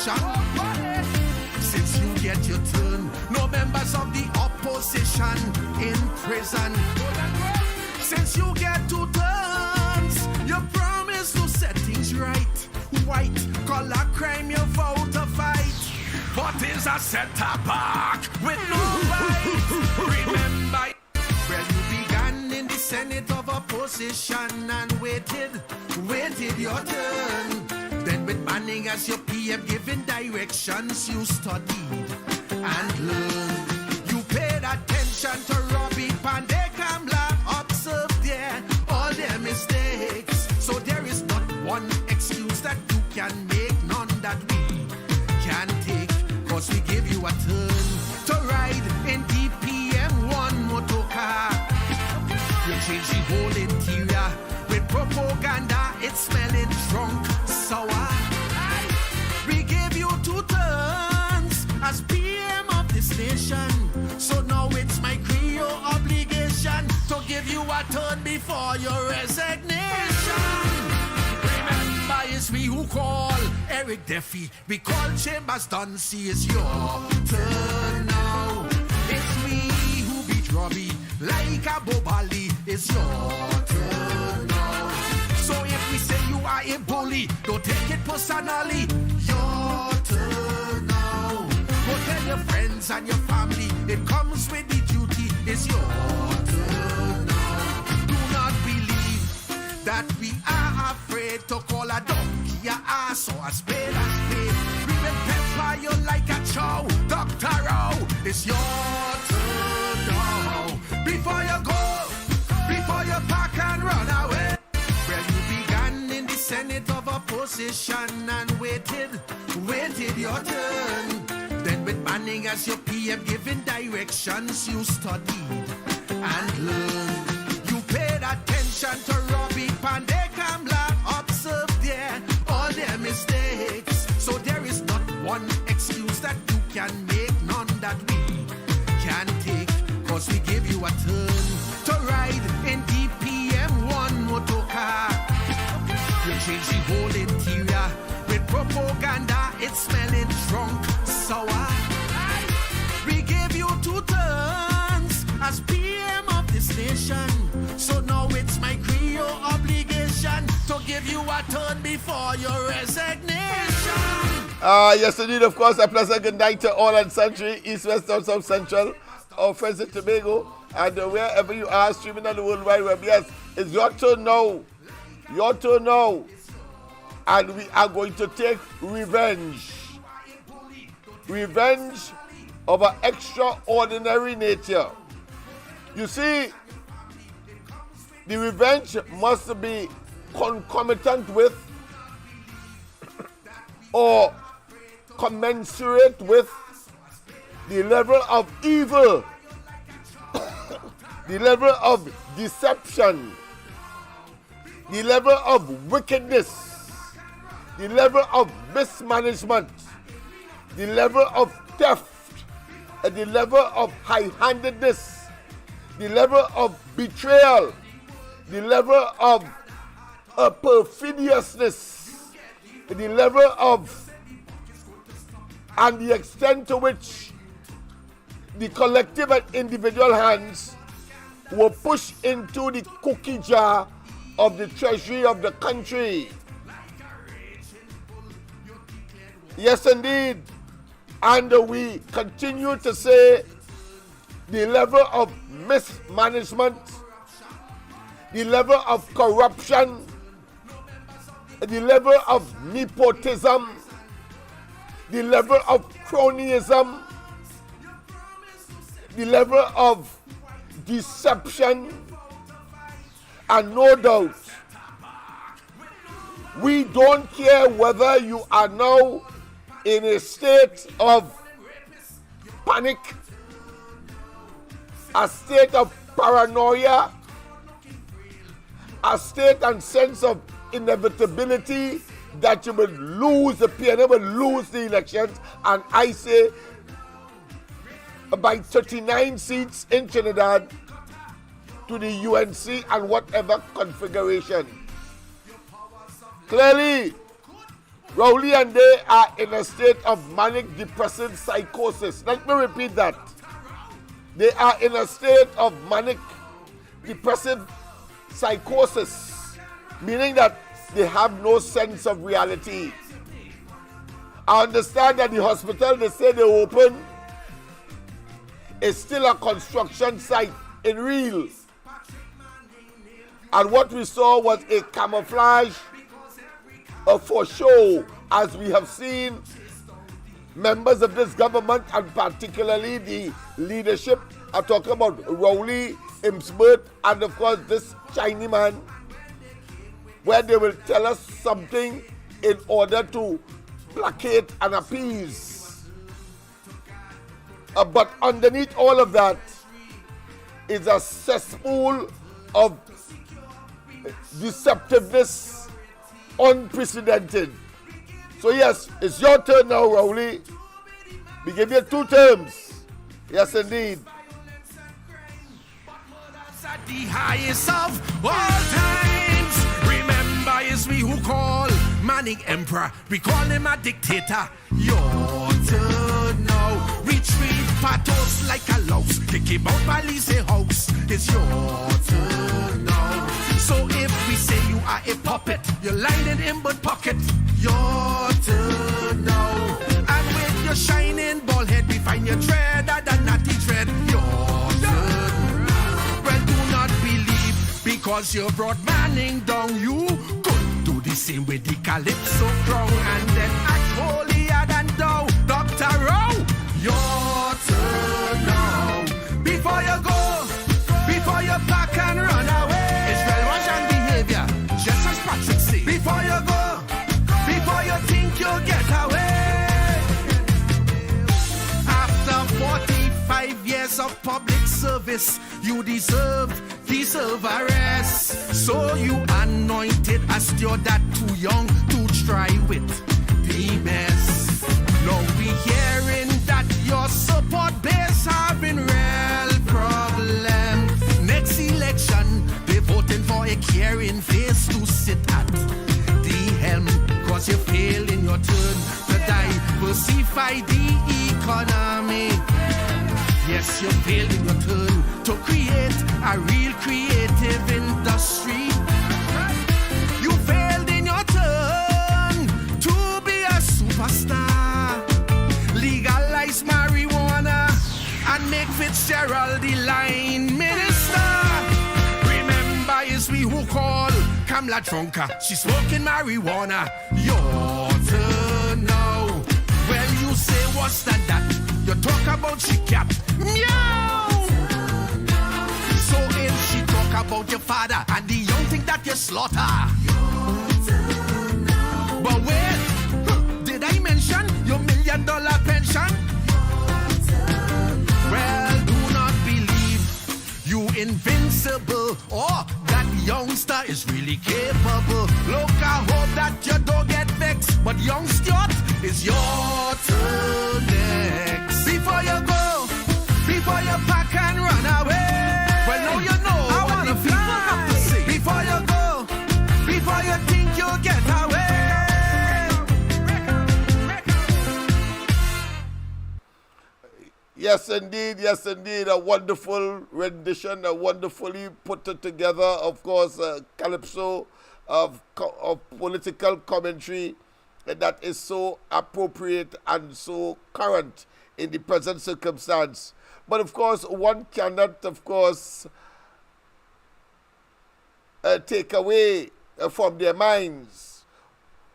discrimination. Since you get your turn, no members of the opposition in prison. Since you get 2 turns, you promise to set things right. White collar crime you vow to fight. What is a set-up back with no fight? Remember where you began in the Senate of opposition and waited your turn. Then with Manning as your PM giving directions, you studied and learned. You paid attention to Robbie Pandey, Kamla, observed there all their mistakes. So there is not one excuse that you can make, none that we can take. Cause we give you a turn to ride in DPM1 motor car. You change the whole interior with propaganda, it's smelling drunk, sour. We give you 2 turns as PM of this nation. So now it's my Creole obligation to give you a turn before your resignation. Remember, it's we who call Eric Duffy. We call Chambers Duncy. It's your turn now. It's we who beat Robbie like a Bobali. It's your turn now. So if we say you are a bully, don't take it personally. Your turn now. Go tell your friends and your family it comes with the duty. It's your turn now. Do not believe that we are afraid to call a donkey a ass or a spade a spade. We will pepper you like a chow, Dr. Rowe. It's your turn now. Before you go, before you pack and run away. Where you began in the Senate of opposition and waited your turn. Then with Manning as your PM giving directions, you studied and learned. You paid attention to Robbie Pandey, Kamla, observed there all their mistakes. So there is not one excuse that you can make, none that we can take. Cause we give you a turn to ride in DPM1 motor car. You change the whole interior with propaganda, it's smelling drunk, sour. We give you 2 turns as PM of this nation. So now it's my Creole obligation to give you a turn before your resignation. Yes, indeed, of course, a pleasant good night to all and sundry, East, West, North, South, Central, or Friends in Tobago, and wherever you are streaming on the World Wide Web. Yes, it's your turn now. Your turn now. And we are going to take revenge. Revenge of an extraordinary nature. You see, the revenge must be concomitant with or commensurate with the level of evil, the level of deception, the level of wickedness, the level of mismanagement, the level of theft, and the level of high-handedness, the level of betrayal, the level of perfidiousness, the level of, and the extent to which the collective and individual hands were pushed into the cookie jar of the treasury of the country. Yes, indeed. And we continue to say the level of mismanagement, the level of corruption, the level of nepotism, the level of cronyism, the level of deception, and no doubt, we don't care whether you are now in a state of panic, a state of paranoia, a state and sense of inevitability that you will lose the PNA, will lose the elections, and I say by 39 seats in Trinidad to the UNC and whatever configuration. Clearly, Rowley and they are in a state of manic depressive psychosis. Let me repeat that. They are in a state of manic depressive psychosis, meaning that they have no sense of reality. I understand that the hospital they say they open is still a construction site in real. And what we saw was a camouflage for show, as we have seen members of this government and particularly the leadership are talking about Rowley, Imsbert, and of course this Chinese man, where they will tell us something in order to placate and appease. But underneath all of that is a cesspool of deceptiveness unprecedented. So yes, it's your turn now, Rowley. We give you 2 terms. Yes, indeed. At the highest of all times. Remember, it's we who call Manning Emperor. We call him a dictator. Your turn now. Retreat patos like a louse. Kick him out by Lise house. It's your turn now. So if we say you are a puppet, you're lying in inward pocket. Your turn now. And with your shining bald head, we find your tread at the natty tread. Your turn. Well, do not believe because you brought Manning down. You could do the same with the Calypso crown and then act holier than thou. Dr. Rowe, your turn now. Before you go, before you pack and run away. Israel Russian behavior, just as Patrick said. Before you go, before you think you'll get away. After 45 years of public service, you deserve arrest. So you anointed a steward that too young to try with the best. Now we hearing that your support base having real problems. Next election, they voting for a caring face to sit at the helm. Cause you fail in your turn to diversify the economy. Yes, you failed in your turn to create a real creative industry. You failed in your turn to be a superstar. Legalize marijuana and make Fitzgerald the line minister. Remember, it's we who call Kamala Trunka. She's smoking marijuana. Your turn now. Well, you say what's that? You talk about she cat. Meow. So if she talk about your father and the young thing that you slaughter. But wait, did I mention your $1 million pension? Well, do not believe you invincible or that youngster is really capable. Look, I hope that you don't get vexed, but young Stuart, it's your turn next. Before you go, before you pack and run away. Well, now you know I what the people have to say. Before you go, before you think you'll get away. Yes, indeed. A wonderful rendition, a wonderfully put together, of course, calypso of political commentary that is so appropriate and so current in the present circumstance. But of course, one cannot, of course, take away from their minds,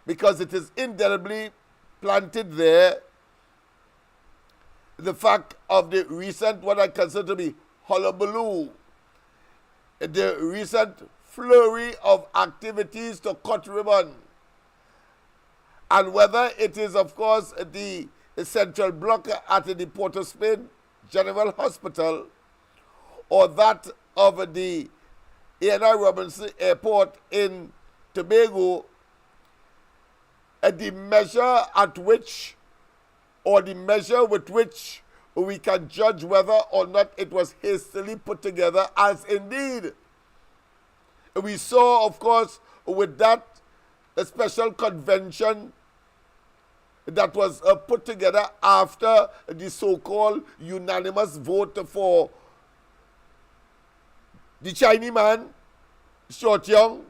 because it is indelibly planted there, the fact of the recent, what I consider to be hullabaloo, the recent flurry of activities to cut ribbon, and whether it is, of course, the central block at the Port of Spain General Hospital, or that of the A&I Robinson Airport in Tobago, the measure at which, or the measure with which we can judge whether or not it was hastily put together, as indeed we saw, of course, with that special convention that was put together after the so-called unanimous vote for the Chinese man, Short Young,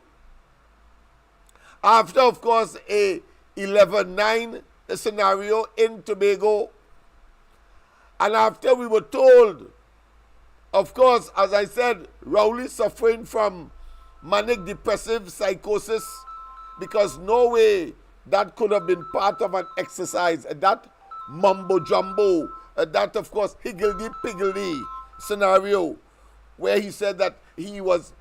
after, of course, a 11-9 scenario in Tobago, and after we were told, of course, as I said, Rowley suffering from manic depressive psychosis, because no way that could have been part of an exercise, that mumbo jumbo, that, of course, higgledy-piggledy scenario, where he said that he was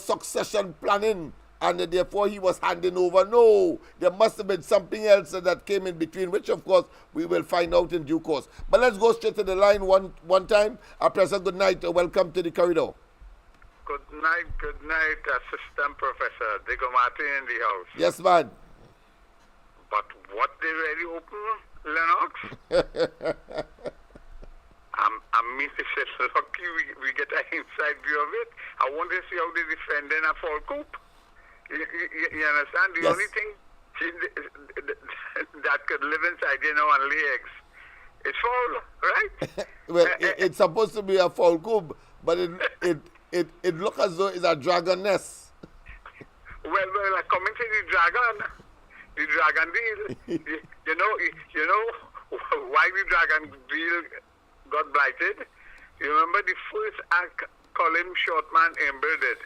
succession planning and therefore he was handing over. No, there must have been something else that came in between, which of course we will find out in due course. But let's go straight to the line one time. Professor, good night. Welcome to the corridor. Good night, Assistant Professor Diego Martin in the house. Yes, man. But what they really open, Lennox? I mean, it's just lucky we get an inside view of it. I want to see how they defend in a fall coop. You understand? The Yes. only thing that could live inside, and lay eggs is foul, right? Well, it's supposed to be a fall coop, but it looks as though it's a dragon nest. Well, coming to the dragon deal, you know why the dragon deal got blighted? You remember the first act Colin Shortman Amber did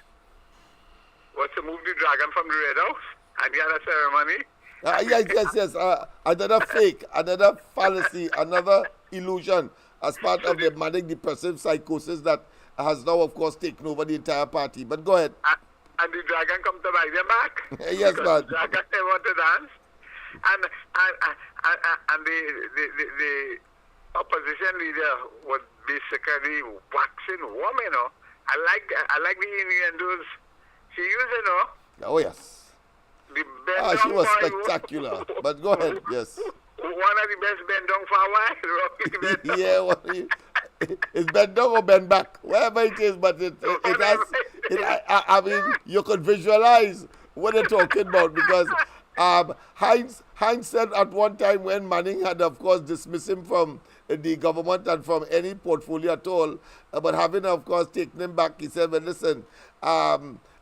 was to move the dragon from the Red House, and he had a ceremony. Yes. Another fake, another fallacy, another illusion as part of the manic depressive psychosis that has now, of course, taken over the entire party. But go ahead. And the dragon come to buy them back. Yes, man. The dragon, they want to dance. And the opposition leader was basically waxing warm, I like the innuendos she used, Oh, yes. The bend She was down spectacular. But go ahead, yes. One of the best bend down for a while. Yeah, it's bend down or bend back, wherever it is, but it has, I mean, you could visualize what they're talking about, because Heinz said at one time when Manning had, of course, dismissed him from the government and from any portfolio at all, but having, of course, taken him back, he said, well, listen,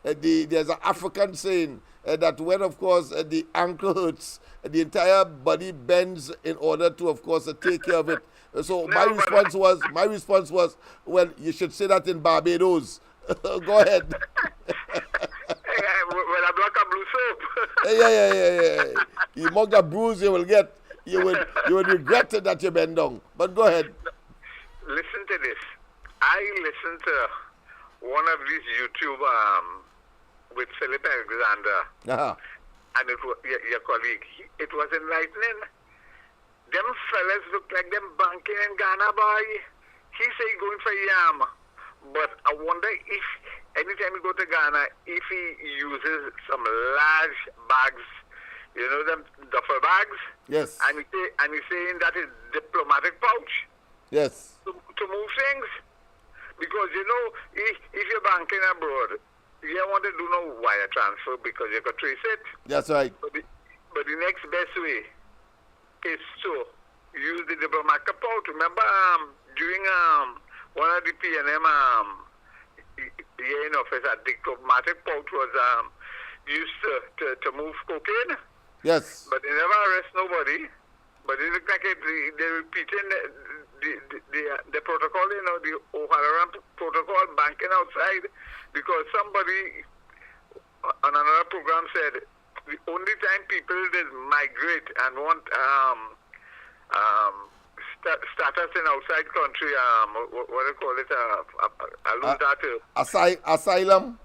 there's an African saying that when, of course, the ankle hurts, the entire body bends in order to, of course, take care of it. So my response was, well, you should say that in Barbados. Go ahead. When I block a blue soap. Yeah. You mug a bruise you will get. You will regret it that you bend down. But go ahead. Listen to this. I listened to one of these YouTube with Philip Alexander. And it was your colleague. It was enlightening. Them fellas look like them banking in Ghana, boy. He say he going for yam. But I wonder if anytime you go to Ghana, if he uses some large bags, them duffel bags. Yes. And he's saying that is diplomatic pouch. Yes. To move things. Because, if you're banking abroad, you don't want to do no wire transfer because you can trace it. That's right. But the next best way is to use the diplomatic pouch. Remember, during one of the PNM in office, a diplomatic pouch was used to move cocaine. Yes. But they never arrest nobody. But it looks like they're repeating the protocol, the O'Halloran protocol, banking outside, because somebody on another program said the only time people did migrate and want status in outside country, what do you call it? I lose that too. Asylum? Asylum.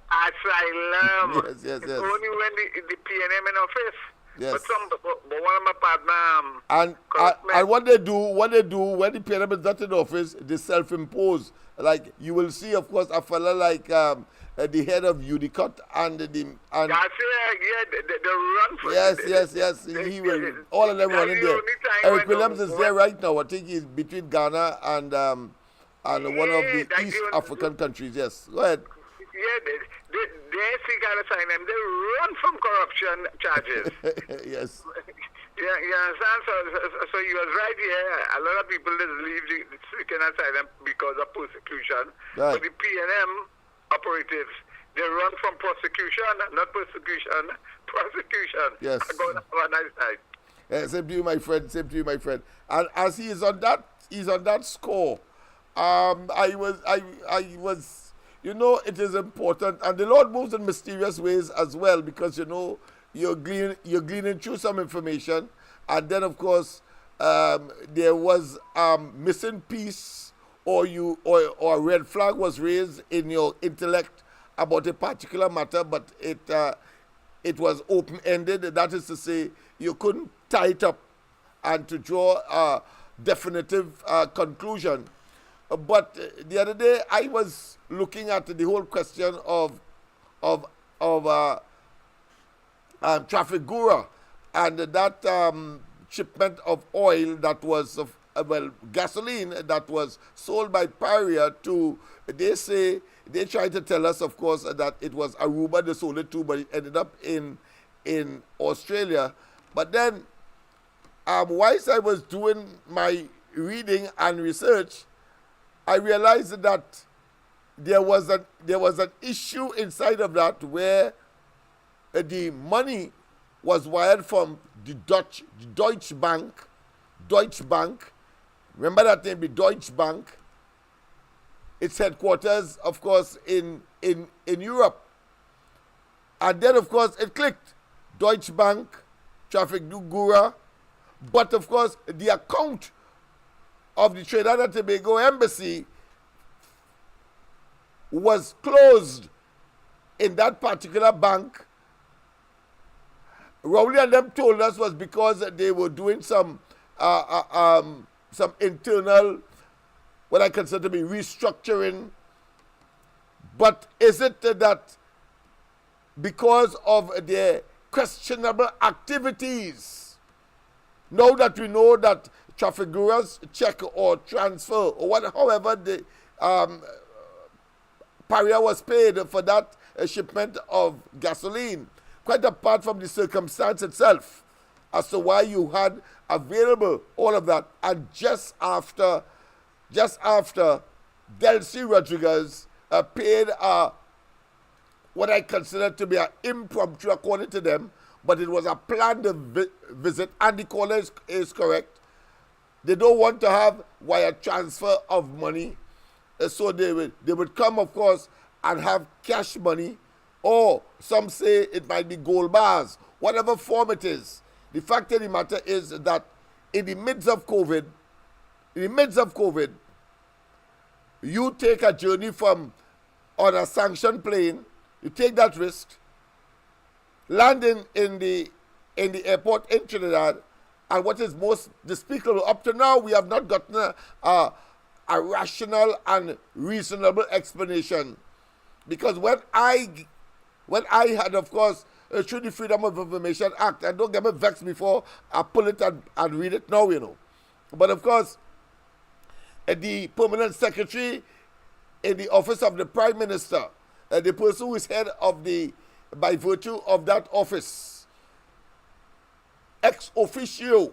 Yes. It's only when the PNM in office. Yes. But one of my partner, and what they do when the PNM is not in office, they self-impose. Like you will see, of course, a fella like the head of Udicott and that's it. Yeah, they run for yes. He will. All of them running there. Eric Williams is there right now. I think he's between Ghana and one of the East African countries. Yes. Go ahead. Yeah, they seek asylum. They run from corruption charges. Yes. Yeah, you understand? So you was right here. A lot of people just leave the seeking asylum because of persecution. Right. But the PNM operatives, they run from prosecution, not persecution, prosecution. Yes. Go have a nice night. Same to you, my friend. Same to you, my friend. And as he's on that score, I was, you know, it is important, and the Lord moves in mysterious ways as well, because you know you're gleaning through some information, and then of course there was missing piece, or a red flag was raised in your intellect about a particular matter, but it was open-ended. That is to say, you couldn't tie it up and to draw a definitive conclusion. But the other day, I was looking at the whole question of Trafigura, and that shipment of oil that was gasoline that was sold by Paria to, they tried to tell us, of course, that it was Aruba they sold it to, but it ended up in Australia. But then, whilst I was doing my reading and research, I realized that there was an issue inside of that where the money was wired from the Deutsche Bank. Remember that name, the Deutsche Bank. Its headquarters, of course, in Europe. And then, of course, it clicked. Deutsche Bank, Trafigura. But, of course, the account of the Trinidad and Tobago embassy was closed in that particular bank. Rowley and them told us was because they were doing some internal, what I consider to be restructuring. But is it that because of their questionable activities, now that we know that Trafigura's check or transfer or however the Paria was paid for that shipment of gasoline, quite apart from the circumstance itself as to why you had available all of that, and just after Delcy Rodriguez paid what I consider to be an impromptu, according to them, but it was a planned visit, and the caller is correct. They don't want to have wire transfer of money, so they would come, of course, and have cash money, or some say it might be gold bars, whatever form it is. The fact of the matter is that in the midst of COVID, you take a journey on a sanctioned plane, you take that risk, landing in the airport in Trinidad, and what is most despicable, up to now, we have not gotten a rational and reasonable explanation. Because when I had, of course, through the Freedom of Information Act, and don't get me vexed before I pull it and read it now, you know. But of course, the permanent secretary in the office of the Prime Minister, the person who is head of by virtue of that office, ex officio,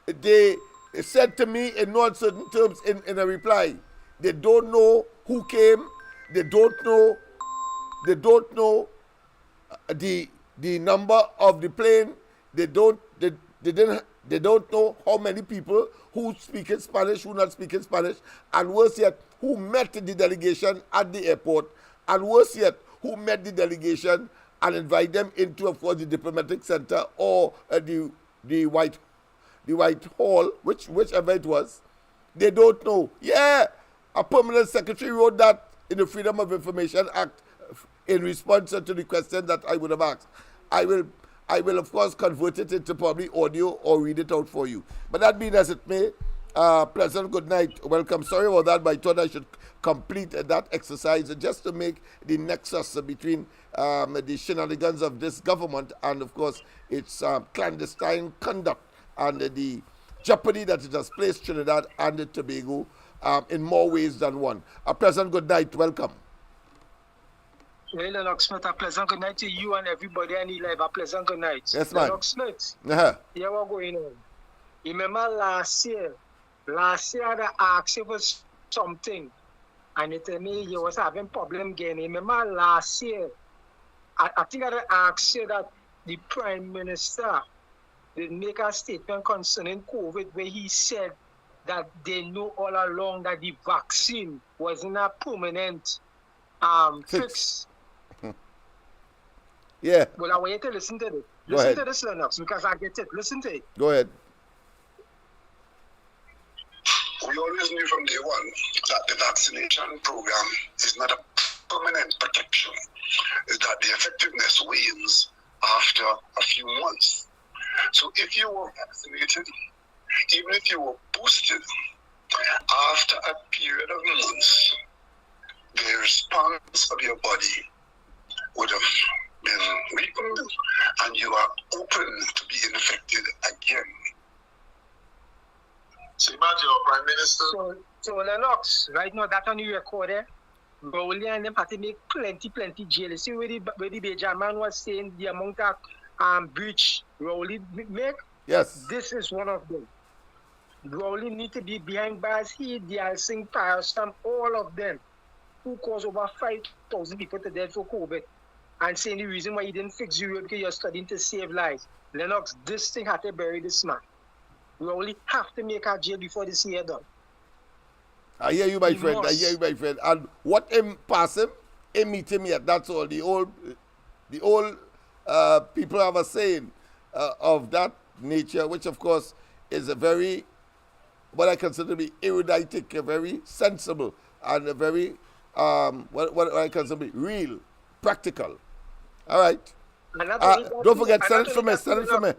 they said to me in no uncertain terms in a reply, they don't know who came, they don't know the number of the plane, they don't know how many people who speak in Spanish, who not speak in Spanish, and worse yet, who met the delegation at the airport, and worse yet, who met the delegation and invite them into, of course, the diplomatic center or the White Hall, whichever it was. They don't know. Yeah, a permanent secretary wrote that in the Freedom of Information Act in response to the question that I would have asked. I will, of course, convert it into probably audio or read it out for you. But that being as it may, pleasant good night. Welcome. Sorry about that, but I thought I should complete that exercise just to make the nexus between the shenanigans of this government and, of course, its clandestine conduct and the jeopardy that it has placed Trinidad and Tobago in more ways than one. A pleasant good night. Welcome. Hey, Lennox Smith, a pleasant good night to you and everybody and live. A pleasant good night. Yes, man. Lennox Smith. Uh-huh. Yeah, what's going on? Remember last year I asked you for something, and you told me you was having problem again. Remember last year, I think I asked you that the Prime Minister did make a statement concerning COVID where he said that they know all along that the vaccine wasn't a permanent fix. Yeah. Well, I want you to listen to it. Listen to this, Lennox, because I get it. Listen to it. Go ahead. We always knew from day one that the vaccination program is not a permanent protection, that the effectiveness wanes after a few months. So if you were vaccinated, even if you were boosted, after a period of months, the response of your body would have been weakened and you are open to be infected again. So imagine your Prime Minister. So Lennox, right now that on your record there, Rowley and them had to make plenty jail. See where the Benjamin was saying the amount of breach Rowley make? Yes. This is one of them. Rowley need to be behind bars. He, Singh, Tiresome, all of them, who caused over 5,000 people to death for COVID. And saying the reason why he didn't fix you because you're studying to save lives. Lennox, this thing had to bury this man. We only have to make our jail before this year done. I hear you, my friend. I hear you, my friend. And what him pass him meet him yet. That's all. The old people have a saying of that nature, which of course is a very, what I consider to be erudite, a very sensible, and a very, what I consider to be real, practical. All right. Don't forget, send it from me. Send it from me.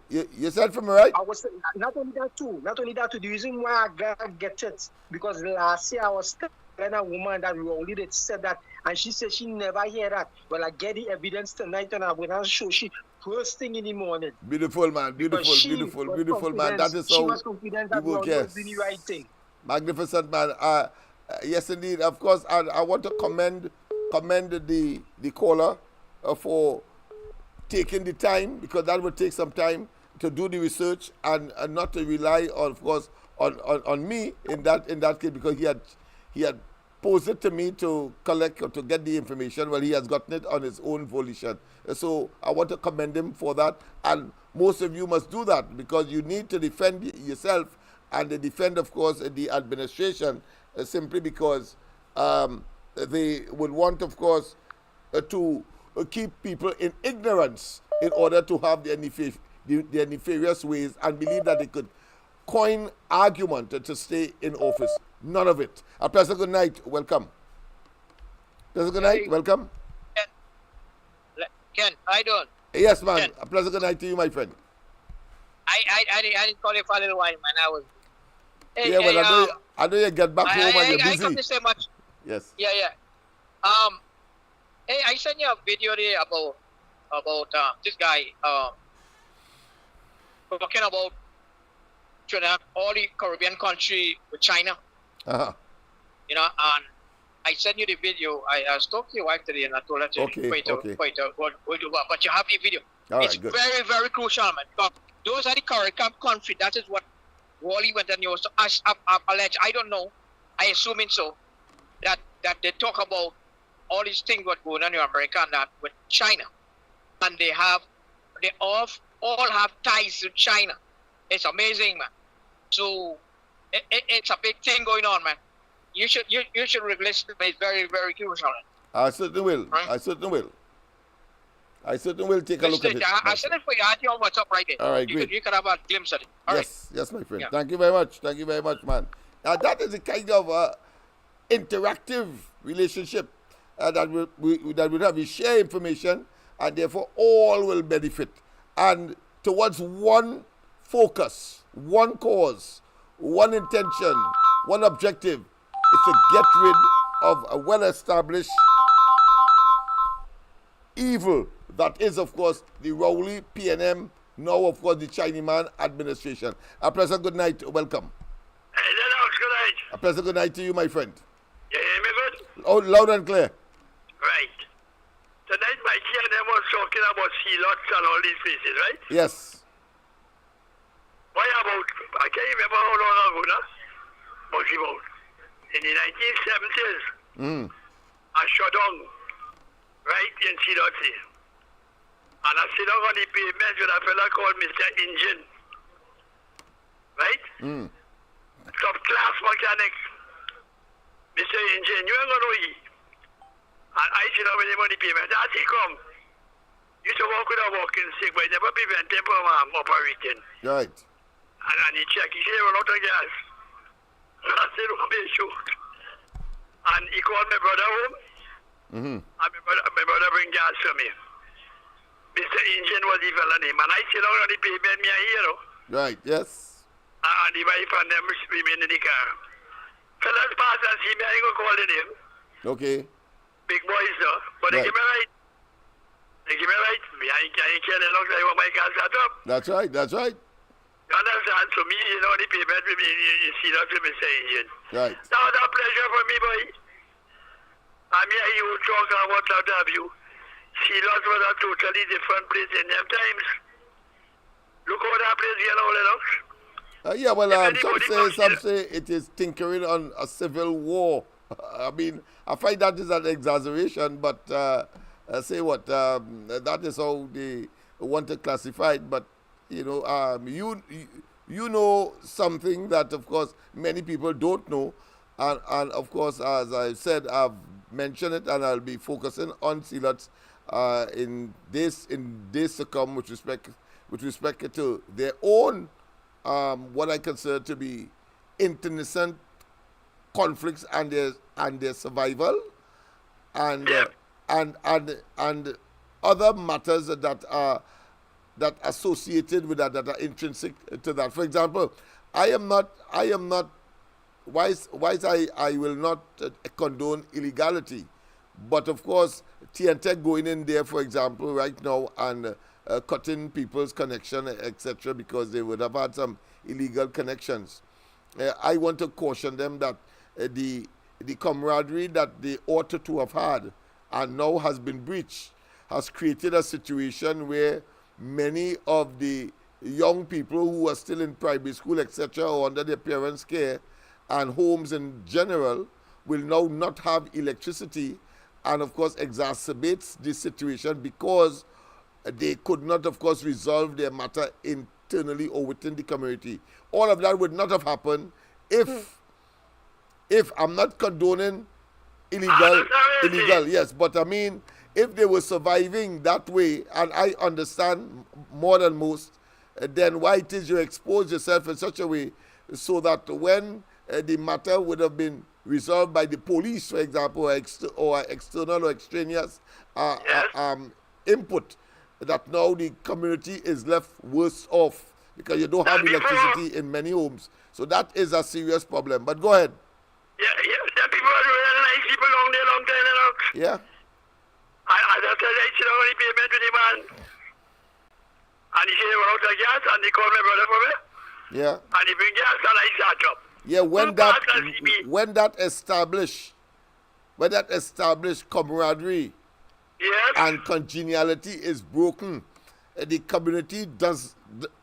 You sent it from me, right? I was not only that too. The reason why I get it because last year I was telling a woman that Rowley did said that, and she said she never hear that. Well, I get the evidence tonight, and I'm gonna show she first thing in the morning. Beautiful man, beautiful man. That is how she was confident that Rowley was doing the right thing. Magnificent man. Yes, indeed. Of course, I want to commend the caller for taking the time, because that will take some time to do the research and not to rely on, of course, on me in that case, because he had posed it to me to collect or to get the information. Well, he has gotten it on his own volition. So I want to commend him for that. And most of you must do that, because you need to defend yourself and to defend, of course, the administration, simply because they would want, of course, to keep people in ignorance in order to have their nefarious ways and believe that they could coin argument to stay in office. None of it. A pleasant good night. Welcome. Pleasant good night. Welcome. Ken, how you doing? Yes, man. Ken. A pleasant good night to you, my friend. I didn't call you for a little while, man. I was. Hey, yeah, well, I know you get back home and you're busy. I come to say much. Yes. Yeah. Hey, I sent you a video there about this guy talking about all the Caribbean country with China. Uh-huh. You know, and I sent you the video. I spoke to your wife today and I told her to wait, but you have the video. All right, it's good. very, very crucial, man. Because those are the Caribbean country. That is what Wally went and he was alleged. I don't know. I assuming so. That they talk about all these things what going on in America and that with China, and they all have ties to China. It's amazing, man. So it's a big thing going on, man. You should listen to me. It's very, very crucial. I certainly will. Right? I certainly will take a look at it. I sent it for you. I have what's up right there. All right, great. You can have a glimpse of it. All yes, right. Yes, my friend. Yeah. Thank you very much, man. That is a kind of interactive relationship that would have. We share information, and therefore all will benefit, and towards one focus, one cause, one intention, one objective. It's to get rid of a well-established evil that is, of course, the Rowley PNM, now, of course, the Chinaman administration. A pleasant good night. Welcome. Hey, Lennox, good night. A pleasant good night to you, my friend. You hear me good? Oh, loud and clear. Right. talking about sea lots and all these places, right? Yes. Why about, I can't remember how long ago now, but about in the 1970s, I shut down right in sea lots here. And I sit down on the pavement with a fella called Mr. Engine. Right? Top class mechanic. Mr. Engine, you ain't gonna know he. And I sit down with him on the pavement. As he come, used to walk with a walking stick, but he never prevent him from operating. Right. And he check, he said, run out of gas. I said, don't be shoot. And he called my brother home. And my brother bring gas to me. Mr. Engine was the fella name. And I sit down on the pavement, me a hero. Right, yes. And the wife and them remain in the car. Fellas pass and see me, I ain't gonna call the name. Okay. Big boys though. But they give me right. They give me right. I ain't care Lennox, I want my car start up. That's right, that's right. You understand? So me, you know, the payment with me, you see that with Mr. Engine. Right. That was a pleasure for me, boy. I mean, you talk and what have you. Sea Lot was a totally different place in them times. Look how that place here now, Lennox. Yeah, well, some say it is tinkering on a civil war. I mean, I find that is an exaggeration, but say what, that is how they want to classify it. But, you know, you know something that, of course, many people don't know. And of course, as I said, I've mentioned it, and I'll be focusing on sea lots in days to come with respect to their own what I consider to be internecine conflicts and their survival, and other matters that are associated with that are intrinsic to that. For example, I am not I will not condone illegality, but of course TNT going in there, for example, right now and cutting people's connection, etc., because they would have had some illegal connections. I want to caution them that the camaraderie that they ought to have had and now has been breached has created a situation where many of the young people who are still in primary school, etc., or under their parents' care and homes in general will now not have electricity, and of course exacerbates this situation because they could not, of course, resolve their matter internally or within the community. All of that would not have happened if I'm not condoning illegal, yes, but I mean, if they were surviving that way, and I understand more than most, then why it is you expose yourself in such a way so that when the matter would have been resolved by the police, for example, or external or extraneous input, that now the community is left worse off because you don't have electricity in many homes. So that is a serious problem. But go ahead. Yeah, the people are really nice people long time, Lennox. Yeah. I just said I sit down on the pavement with the man. And he said he went out of gas and he called my brother for me. Yeah. And he bring gas and I start up. Yeah, when that established camaraderie, yes, and congeniality is broken, the community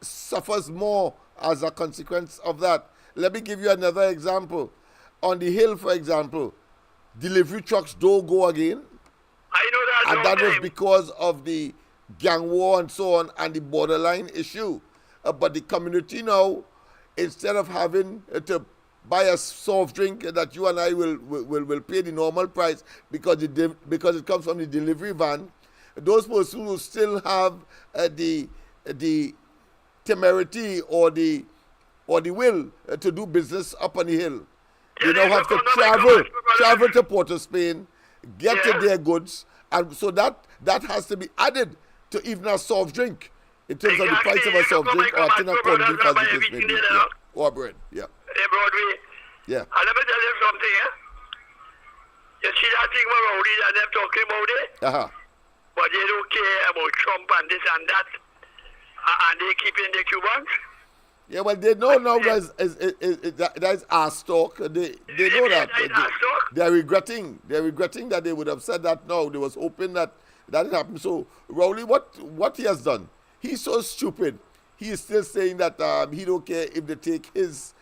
suffers more as a consequence of that. Let me give you another example. On the hill, for example, delivery trucks don't go again. I know that. And that was because of the gang war and so on and the borderline issue. But the community now, instead of having to buy a soft drink that you and I will pay the normal price because it comes from the delivery van, those persons who still have the temerity or the will to do business up on the hill, they now have to travel to Port of Spain, get to their goods, and so that has to be added to even a soft drink in terms of the price of a soft drink or a tin of corned beef as the case may be. Or bread, yeah. Broadway. Yeah. And let me tell you something, You see that thing where rowdies and them talking about it? Uh-huh. But they don't care about Trump and this and that. And they keep in the Cubans. Yeah, well, they know now that is ass talk. They know that. They're regretting that they would have said that now. They was hoping that that didn't happen. So Rowley, what he has done, he's so stupid. He is still saying that he don't care if they take his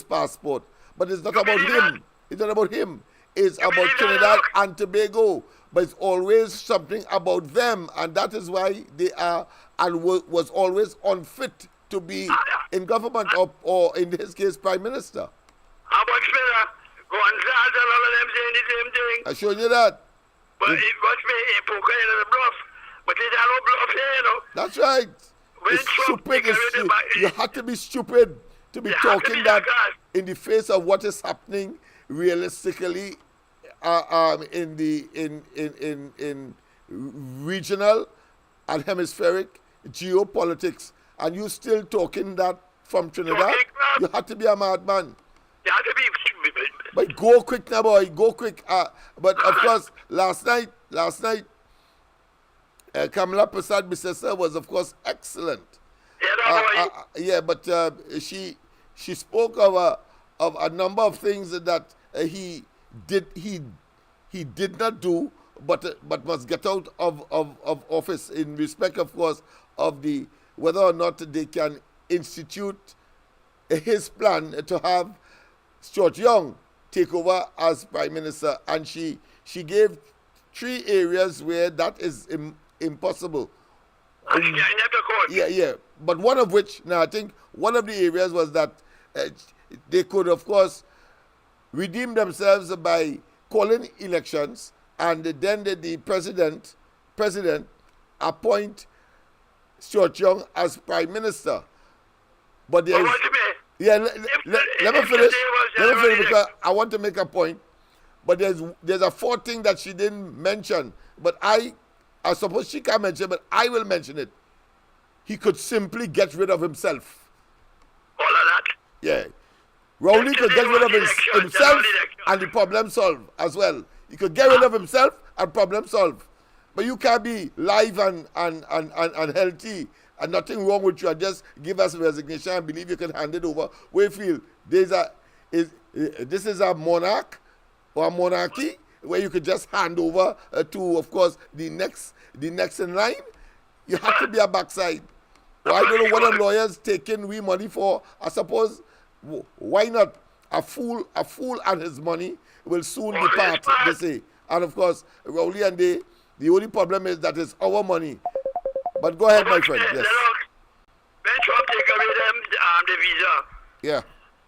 passport. But it's not about him. It's not about him. It's about Trinidad and Tobago. But it's always something about them, and that is why they are and was always unfit to be in government or in his case, Prime Minister. How much better? Gonzales and all of them saying the same thing. I showed you that. But it must be hypocrite and a bluff. But there's no bluff here, you know. That's right. When It's Trump stupid. You have to be stupid to be talking that in the face of what is happening realistically in regional and hemispheric geopolitics, and you still talking that from Trinidad. You have to be a madman. You have to be. But go quick now, boy. Go quick. But of course, last night, Kamala Prasad Bissessa was of course excellent. Yeah, but she spoke of a number of things that he did not do, but must get out of office in respect, of course, of the whether or not they can institute his plan to have Stuart Young take over as Prime Minister, and she gave 3 areas where that is impossible. Yeah. But one of which, now I think one of the areas was that they could, of course, redeem themselves by calling elections, and then the president appoint Stuart Young as Prime Minister. But there's... let me finish because I want to make a point. But there's a 4th thing that she didn't mention. But I suppose she can't mention, but I will mention it. He could simply get rid of himself. All of that? Yeah. Rowley could get rid of himself and the problem solved as well. He could get rid of himself and problem solved. But you can't be live and healthy and nothing wrong with you and just give us resignation and believe you can hand it over. We feel this is a monarch or a monarchy where you could just hand over to, of course, the next in line. You have to be a backside. Well, I don't know what the lawyers taking we money for. I suppose, why not? A fool and his money will soon depart, they say. And of course, Rowley and the only problem is that it's our money. But go ahead, my friend. Yes. When Trump take away the visa, yeah,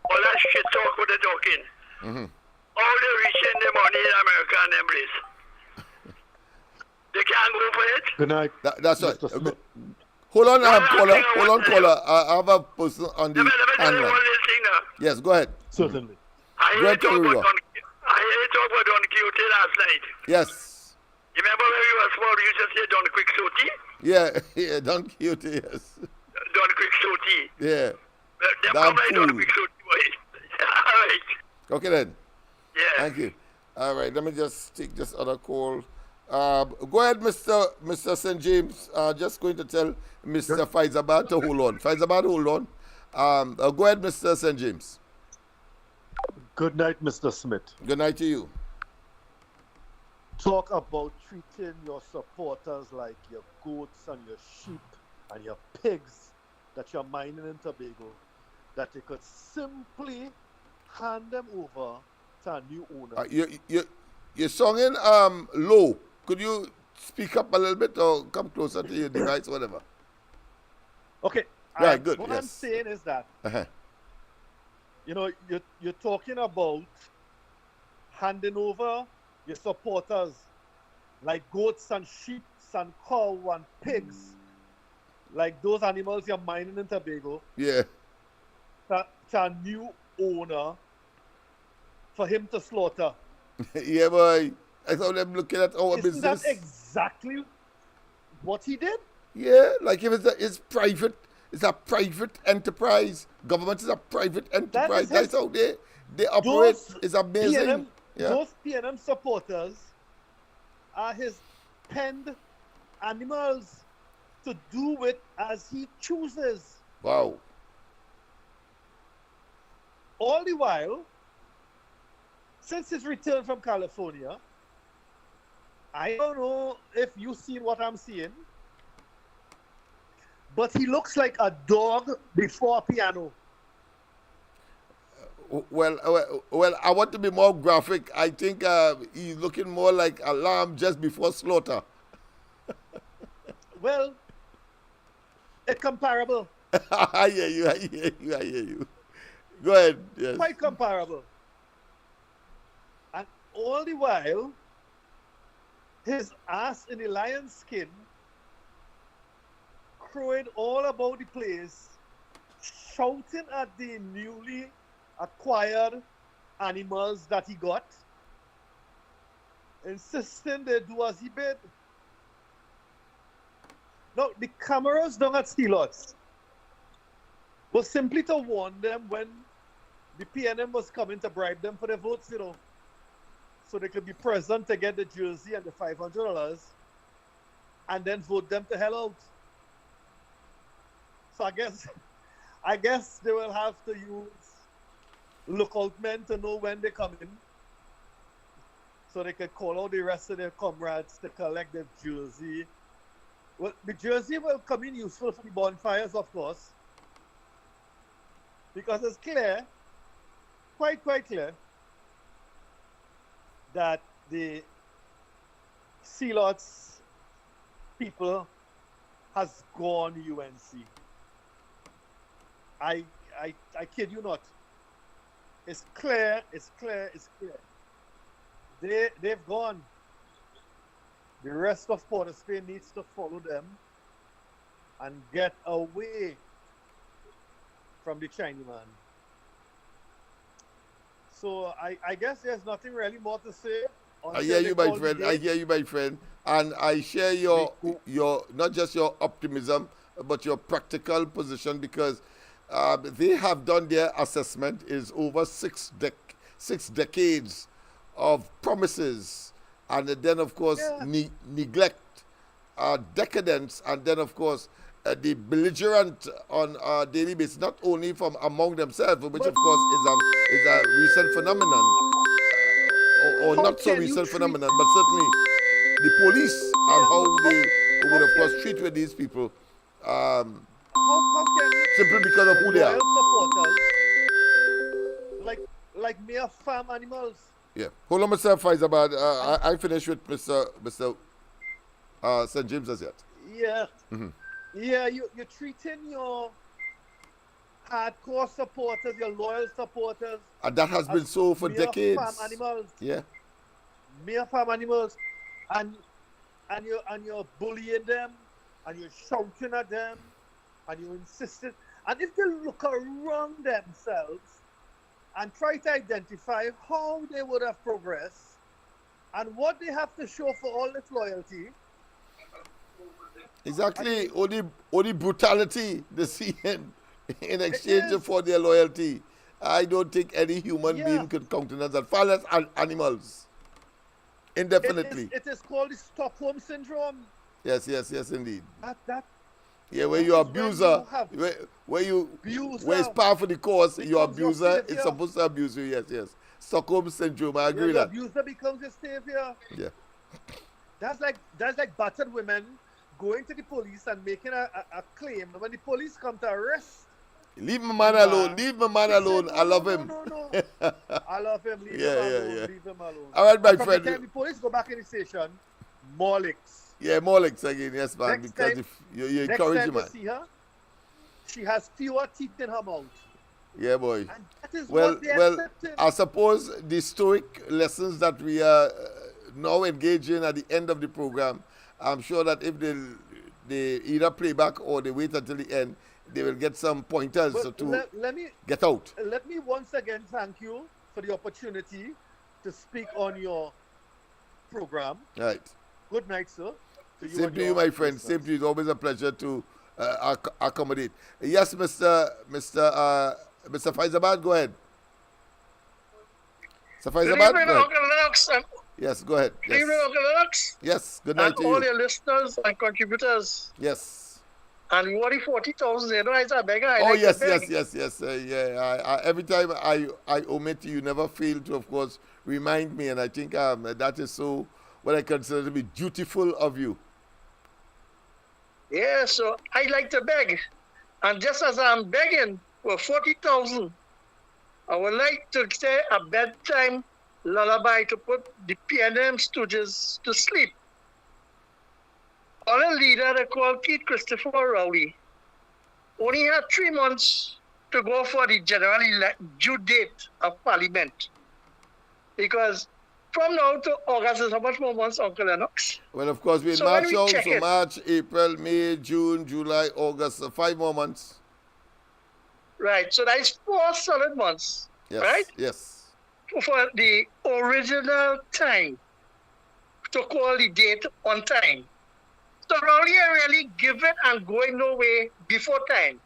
all that shit talk with the talking. Mm-hmm. All the reaching the money in America and embrace. They can't go for it. Good night. That's right. Hold on, caller. I have a person on the handline. Yes, go ahead. Certainly. I heard you talk about Don Quixote last night. Yes. You remember when we were small, you just said Don Quixote? Yeah, Don Quixote, yes. Don Quixote. Yeah. Don Quixote. All right. Okay then. Yeah. Thank you. All right, let me just take this other call. Go ahead, Mr. St. James. Just going to tell Mr. Faizabad to hold on. Faizabad, hold on. Go ahead, Mr. St. James. Good night, Mr. Smith. Good night to you. Talk about treating your supporters like your goats and your sheep and your pigs that you're mining in Tobago, that you could simply hand them over to a new owner. You're singing low. Could you speak up a little bit or come closer to your device, whatever? Okay. Right, good. What yes. I'm saying is that, you know, you're talking about handing over your supporters like goats and sheep and cow and pigs, like those animals you're mining in Tobago. Yeah. To a new owner for him to slaughter. Yeah, boy. I thought them looking at our business. Isn't that exactly what he did? Yeah, like if it's private, it's a private enterprise. Government is a private enterprise. That's how they operate. It's amazing. Those PNM supporters are his penned animals to do with as he chooses. Wow. All the while, since his return from California, I don't know if you seen what I'm seeing, but he looks like a dog before a piano. Well, I want to be more graphic. I think he's looking more like a lamb just before slaughter. Well, it's comparable. I hear you. Go ahead. Yes. Quite comparable. And all the while, his ass in the lion's skin, crowing all about the place, shouting at the newly acquired animals that he got, insisting they do as he bid. Now, the cameras down at Steelers was simply to warn them when the PNM was coming to bribe them for their votes, so they could be present to get the jersey and the $500 and then vote them to hell out. So I guess they will have to use lookout men to know when they come in, so they can call out the rest of their comrades to collect their jersey. Well, the jersey will come in useful for the bonfires, of course, because it's clear, quite clear, that the Sealots people has gone UNC. I kid you not. It's clear. They've gone. The rest of Port of Spain needs to follow them and get away from the Chinaman. So I guess there's nothing really more to say. I hear you, my friend. And I share your not just your optimism, but your practical position, because they have done their assessment is over six decades of promises, and then of course neglect, decadence, and then of course the belligerent on a daily basis, not only from among themselves, which of course is a recent phenomenon, or not so recent phenomenon, but certainly the police and how they would of course treat with these people. How can you simply because of who they are. Like mere farm animals. Yeah. Hold on, Mr. Faizabad. I finished with Mr. St. James as yet. Yeah. Mm-hmm. Yeah, you're treating your hardcore supporters, your loyal supporters. And that has been so for decades. Farm animals. Yeah. Mere farm animals. And you're bullying them, and you're shouting at them, and you insisted. And if they look around themselves and try to identify how they would have progressed and what they have to show for all this loyalty. Exactly. Only brutality they see in exchange for their loyalty. I don't think any human being could countenance that, far less animals. Indefinitely. It is called the Stockholm Syndrome. Yes, indeed. That where you abuser, where it's par for the course, your abuser is supposed to abuse you. Yes. Stockholm Syndrome, I agree with that. The abuser becomes your savior. Yeah. That's like battered women going to the police and making a claim. When the police come to arrest, leave my man alone. Leave my man alone. I love him. No. I love him. Leave him alone. Leave him alone. All right, my friend. The police go back in the station. More licks. Yeah, more licks again. Yes, man. Because if you encourage him, man. See her, she has fewer teeth in her mouth. Yeah, boy. And that is what they accepted. I suppose the Stoic lessons that we are now engaging at the end of the program, I'm sure that if they either play back or they wait until the end, they will get some pointers to get out. Let me once again thank you for the opportunity to speak on your program. Right. Good night, sir. Same to you, my friend. Same to you. It's always a pleasure to accommodate. Yes, Mr. Faizabad, go ahead. Mr. Faizabad, go ahead. Lennox. Yes, go ahead. Good evening, Uncle Lennox. Yes, good night and to you. all your listeners and contributors. Yes. And what the 40,000, I beg. Yes. Every time I omit, you never fail to, of course, remind me. And I think that is so what I consider to be dutiful of you. Yeah, so I like to beg. And just as I'm begging for 40,000, I would like to say a bedtime lullaby to put the PNM stooges to sleep. Our leader, they called Keith Christopher Rowley, only had 3 months to go for the general due date of Parliament. Because from now to August is how much more months, Uncle Lennox? Well, of course, we're in March now, so March, April, May, June, July, August, so 5 more months. Right, so that is 4 solid months, yes, right? Yes. For the original time to call the date on time. So Rowley really give it and going no way before time,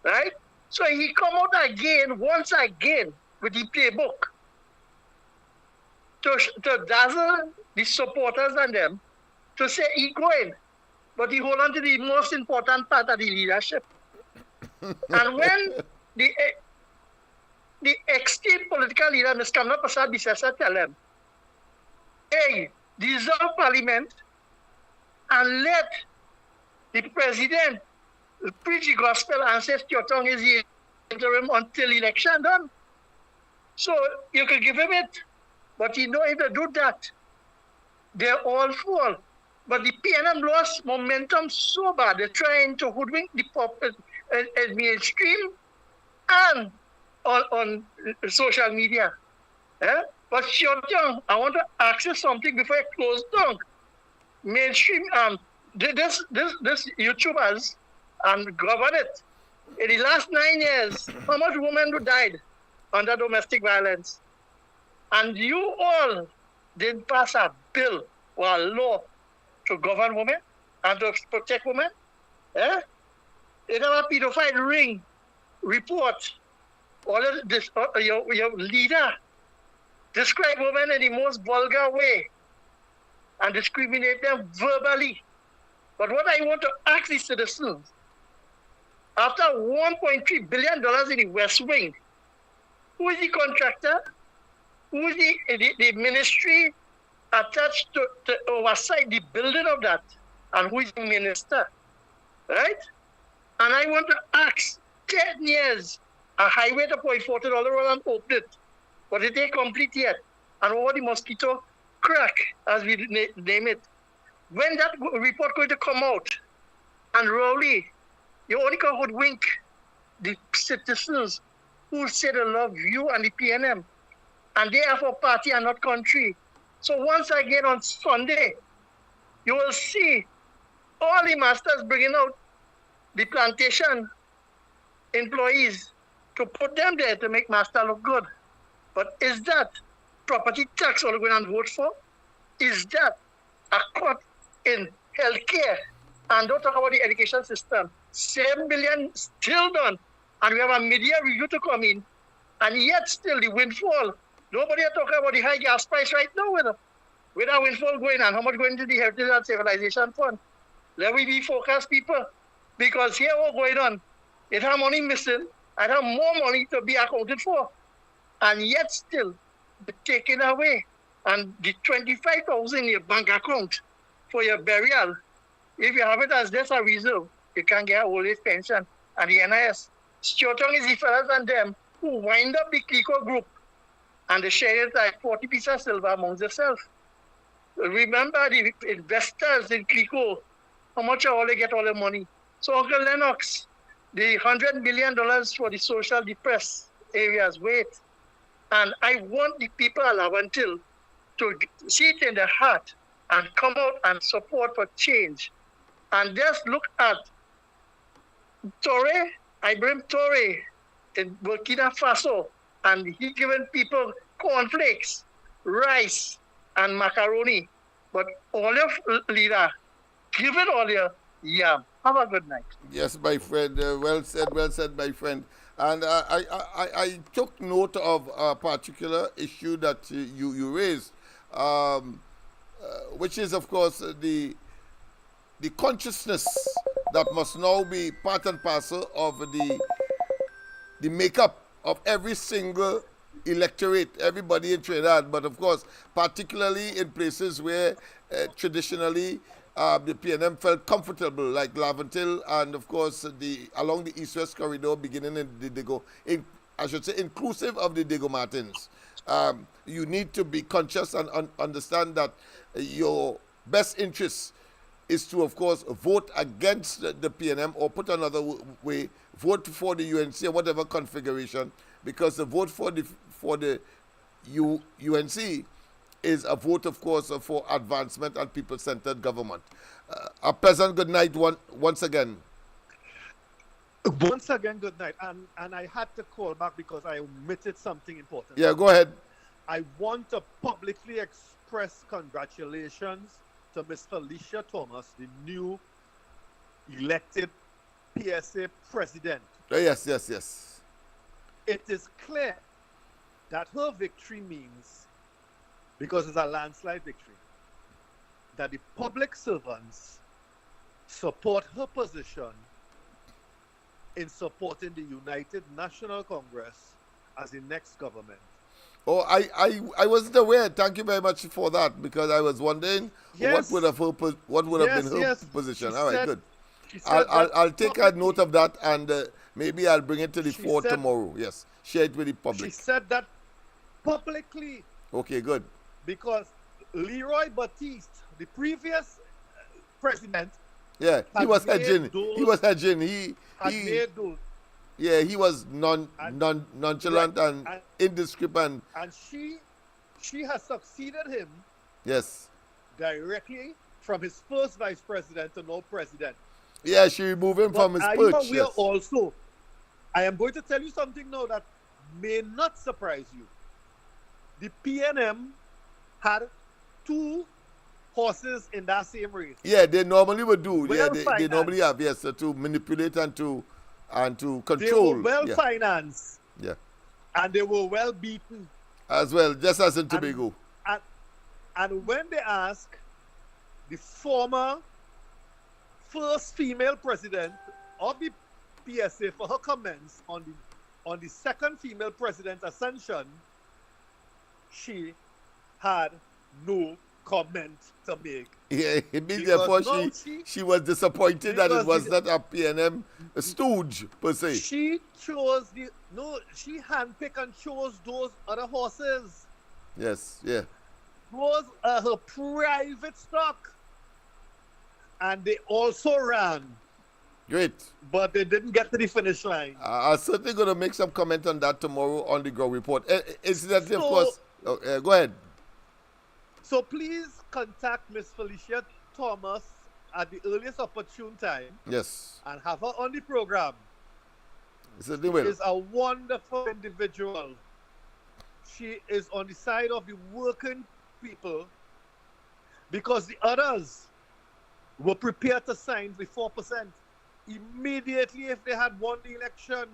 right? So he come out again, once again, with the playbook to dazzle the supporters and them to say he going, but he hold on to the most important part of the leadership. And when the extreme political leader, Ms. Kamla Prasad Bisesa, tell them, hey, dissolve Parliament and let the president preach the gospel and say Stockholm is the interim until election done. So you can give him it, but you know if they do that, they're all full. But the PNM lost momentum so bad, they're trying to hoodwink the mainstream and on social media. But Stockholm, I want to ask you something before I close down. Mainstream, this YouTubers govern it. In the last 9 years, how much women who died under domestic violence? And you all didn't pass a bill or a law to govern women and to protect women. You have a pedophile ring report. All of this, your leader describe women in the most vulgar way and discriminate them verbally. But what I want to ask the citizens, after $1.3 billion in the West Wing, who is the contractor? Who is the ministry attached to oversight the building of that? And who is the minister? Right? And I want to ask, 10 years, a highway to point $40 and open it, but it ain't complete yet. And over the mosquito crack, as we name it. When that report going to come out, and Rowley, you only can hoodwink the citizens who say they love you and the PNM, and they are for party and not country. So once again on Sunday, you will see all the masters bringing out the plantation employees to put them there to make master look good. But is that property tax all going and vote for? Is that a cut in healthcare? And don't talk about the education system. 7 billion still done. And we have a media review to come in. And yet still the windfall. Nobody are talking about the high gas price right now with our windfall going and how much going to the Heritage and Civilization Fund. Let we be focused, people. Because here what's going on. It have money missing. I have more money to be accounted for. And yet still, taken away. And the 25,000 in your bank account for your burial, if you have it as death or reserve, you can get a old age pension. And the NIS. Stockholm is the fellas and them who wind up the Clico group and they share it like 40 pieces of silver amongst themselves. Remember the investors in Clico, how much are all they get all the money. So Uncle Lennox, the $100 million for the social depressed areas, wait. And I want the people of Laventille to see it in their heart and come out and support for change. And just look at Torre, Ibrahim Torre in Burkina Faso, and he given people cornflakes, rice, and macaroni. But all your leader, give it all your yam. Have a good night. Yes, my friend. Well said, my friend. And I took note of a particular issue that you raised, which is, of course, the consciousness that must now be part and parcel of the makeup of every single electorate, everybody in Trinidad, but of course, particularly in places where traditionally the PNM felt comfortable, like Laventille and of course along the east-west corridor beginning in the Diego, inclusive of the Diego Martins. You need to be conscious and understand that your best interest is to, of course, vote against the PNM, or put another way, vote for the UNC or whatever configuration, because the vote for the UNC is a vote, of course, for advancement and people-centered government. A pleasant good night once again. Once again, good night. And I had to call back because I omitted something important. Yeah, go ahead. I want to publicly express congratulations to Ms. Felicia Thomas, the new elected PSA president. Yes. It is clear that her victory means, because it's a landslide victory, that the public servants support her position in supporting the United National Congress as the next government. Oh, I wasn't aware. Thank you very much for that, because I was wondering what would have been her position. All right, good. I'll take a note of that, and maybe I'll bring it to the fore tomorrow. Yes, share it with the public. She said that publicly. Okay, good. Because Leroy Batiste, the previous president, he was hedging. He was hedging. He was nonchalant and indiscreet. And she has succeeded him. Yes. Directly from his first vice president to now president. Yeah, she removed him from his perch. Also, I am going to tell you something now that may not surprise you. The PNM had 2 horses in that same race. Yeah, they normally would do. They normally have, yes, to manipulate and to control. They were well financed. Yeah. And they were well beaten. As well, just as in Tobago. And when they ask the former first female president of the PSA for her comments on the second female president's ascension, she had no comment to make. Yeah, it means therefore she was disappointed that it was not a PNM stooge per se. She chose she handpicked and chose those other horses. Yes, yeah. Those are her private stock. And they also ran. Great. But they didn't get to the finish line. I'm certainly going to make some comment on that tomorrow on the Grow Report. Incidentally, of course, go ahead. So please contact Miss Felicia Thomas at the earliest opportune time. Yes. And have her on the program. Certainly will. She is a wonderful individual. She is on the side of the working people, because the others were prepared to sign the 4%. Immediately, if they had won the election,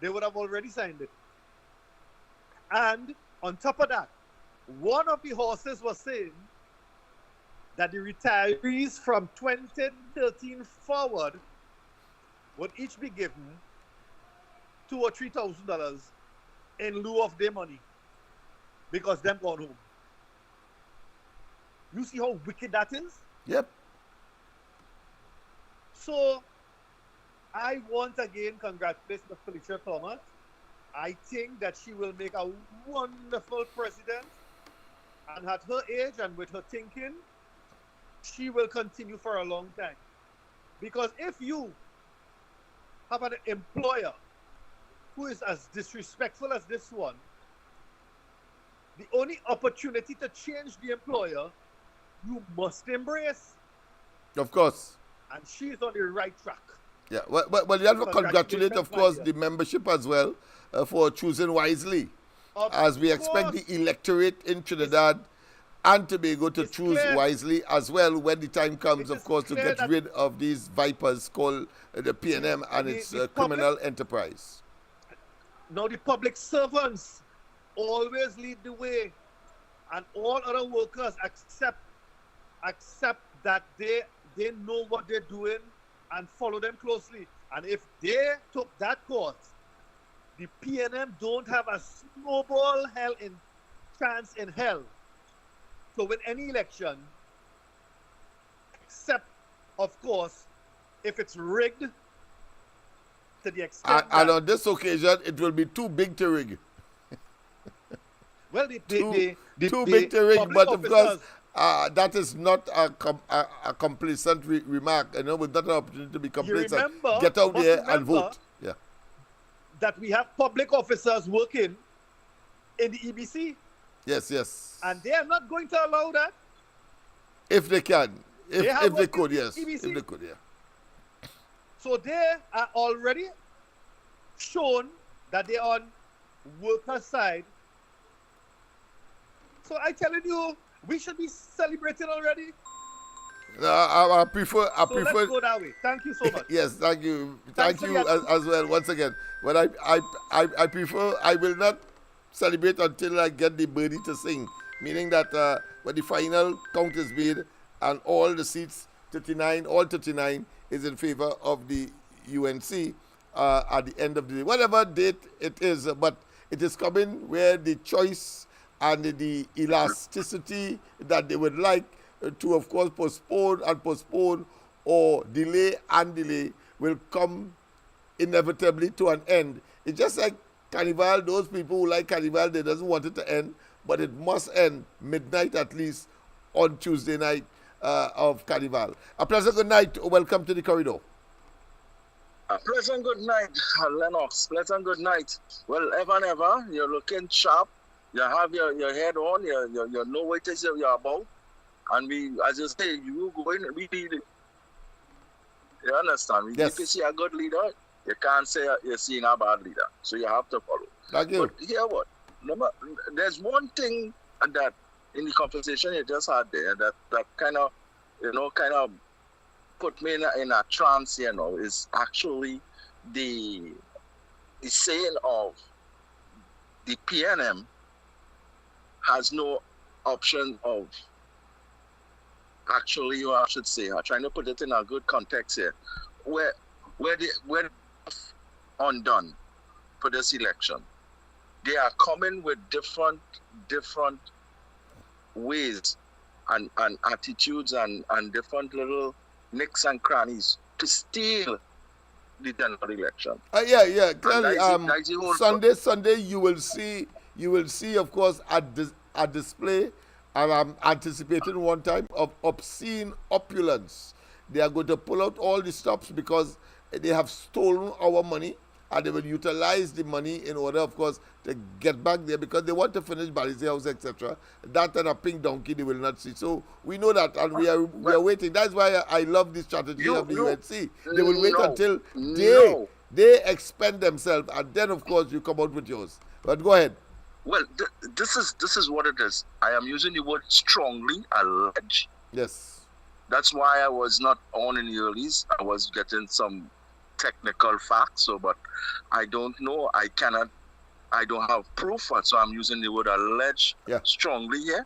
they would have already signed it. And on top of that, one of the horses was saying that the retirees from 2013 forward would each be given $2,000 or $3,000 in lieu of their money, because them gone home. You see how wicked that is? Yep. So, I once again congratulate Ms. Felicia Thomas. I think that she will make a wonderful president. And at her age and with her thinking, she will continue for a long time. Because if you have an employer who is as disrespectful as this one, the only opportunity to change the employer, you must embrace. Of course. And she is on the right track. Yeah, well you have to congratulate, of course, the membership as well for choosing wisely. As we expect the electorate in Trinidad and Tobago to choose wisely as well when the time comes, of course, to get rid of these vipers called the PNM and its criminal enterprise. Now the public servants always lead the way, and all other workers accept that they know what they're doing and follow them closely. And if they took that course, the PNM don't have a snowball chance in hell to win any election, except, of course, if it's rigged to the extent and on this occasion, it will be too big to rig. Well, too big to rig, but of course, that is not a complacent remark. You know, with not an opportunity to be complacent. Get out there and vote. Yeah. That we have public officers working in the EBC. Yes, yes. And they are not going to allow that. If they can. If they could, yes. EBC. If they could, yeah. So they are already shown that they are on worker side. So I'm telling you, we should be celebrating already. I prefer. Let's go that way. Thank you so much. Yes, thank you. Thank you as well. Once again, when I prefer, I will not celebrate until I get the birdie to sing. Meaning that when the final count is made and all the seats, all 39 is in favor of the UNC at the end of the day. Whatever date it is, but it is coming where the choice and the elasticity that they would like to, of course, postpone or delay will come inevitably to an end. It's just like Carnival. Those people who like Carnival, they doesn't want it to end, but it must end midnight at least on Tuesday night of Carnival. A pleasant good night. Welcome to the corridor. A pleasant good night, Lennox. Pleasant good night. Well, ever and ever, you're looking sharp. You have your head on. You know what it is you're about. And we, as you say, you go in, we need it. You understand? Yes. If you see a good leader, you can't say you're seeing a bad leader. So you have to follow. Thank you. But hear what? There's one thing that in the conversation you just had there that kind of put me in a trance, is actually the saying of the PNM has no option of actually, I should say, I'm trying to put it in a good context here, where undone for this election. They are coming with different ways and attitudes and different little nicks and crannies to steal the general election. Yeah. Clearly, Sunday, you will see, of course, a display, and I'm anticipating one time, of obscene opulence. They are going to pull out all the stops because they have stolen our money, and they will utilize the money in order, of course, to get back there because they want to finish Balizé House, etc. That and a pink donkey they will not see. So we know that, and we are waiting. That's why I love the strategy of the UNC. They will wait until they expend themselves, and then, of course, you come out with yours. But go ahead. Well, this is what it is. I am using the word strongly, allege. Yes. That's why I was not on in the earlies. I was getting some technical facts, but I don't know. I don't have proof, so I'm using the word allege strongly here.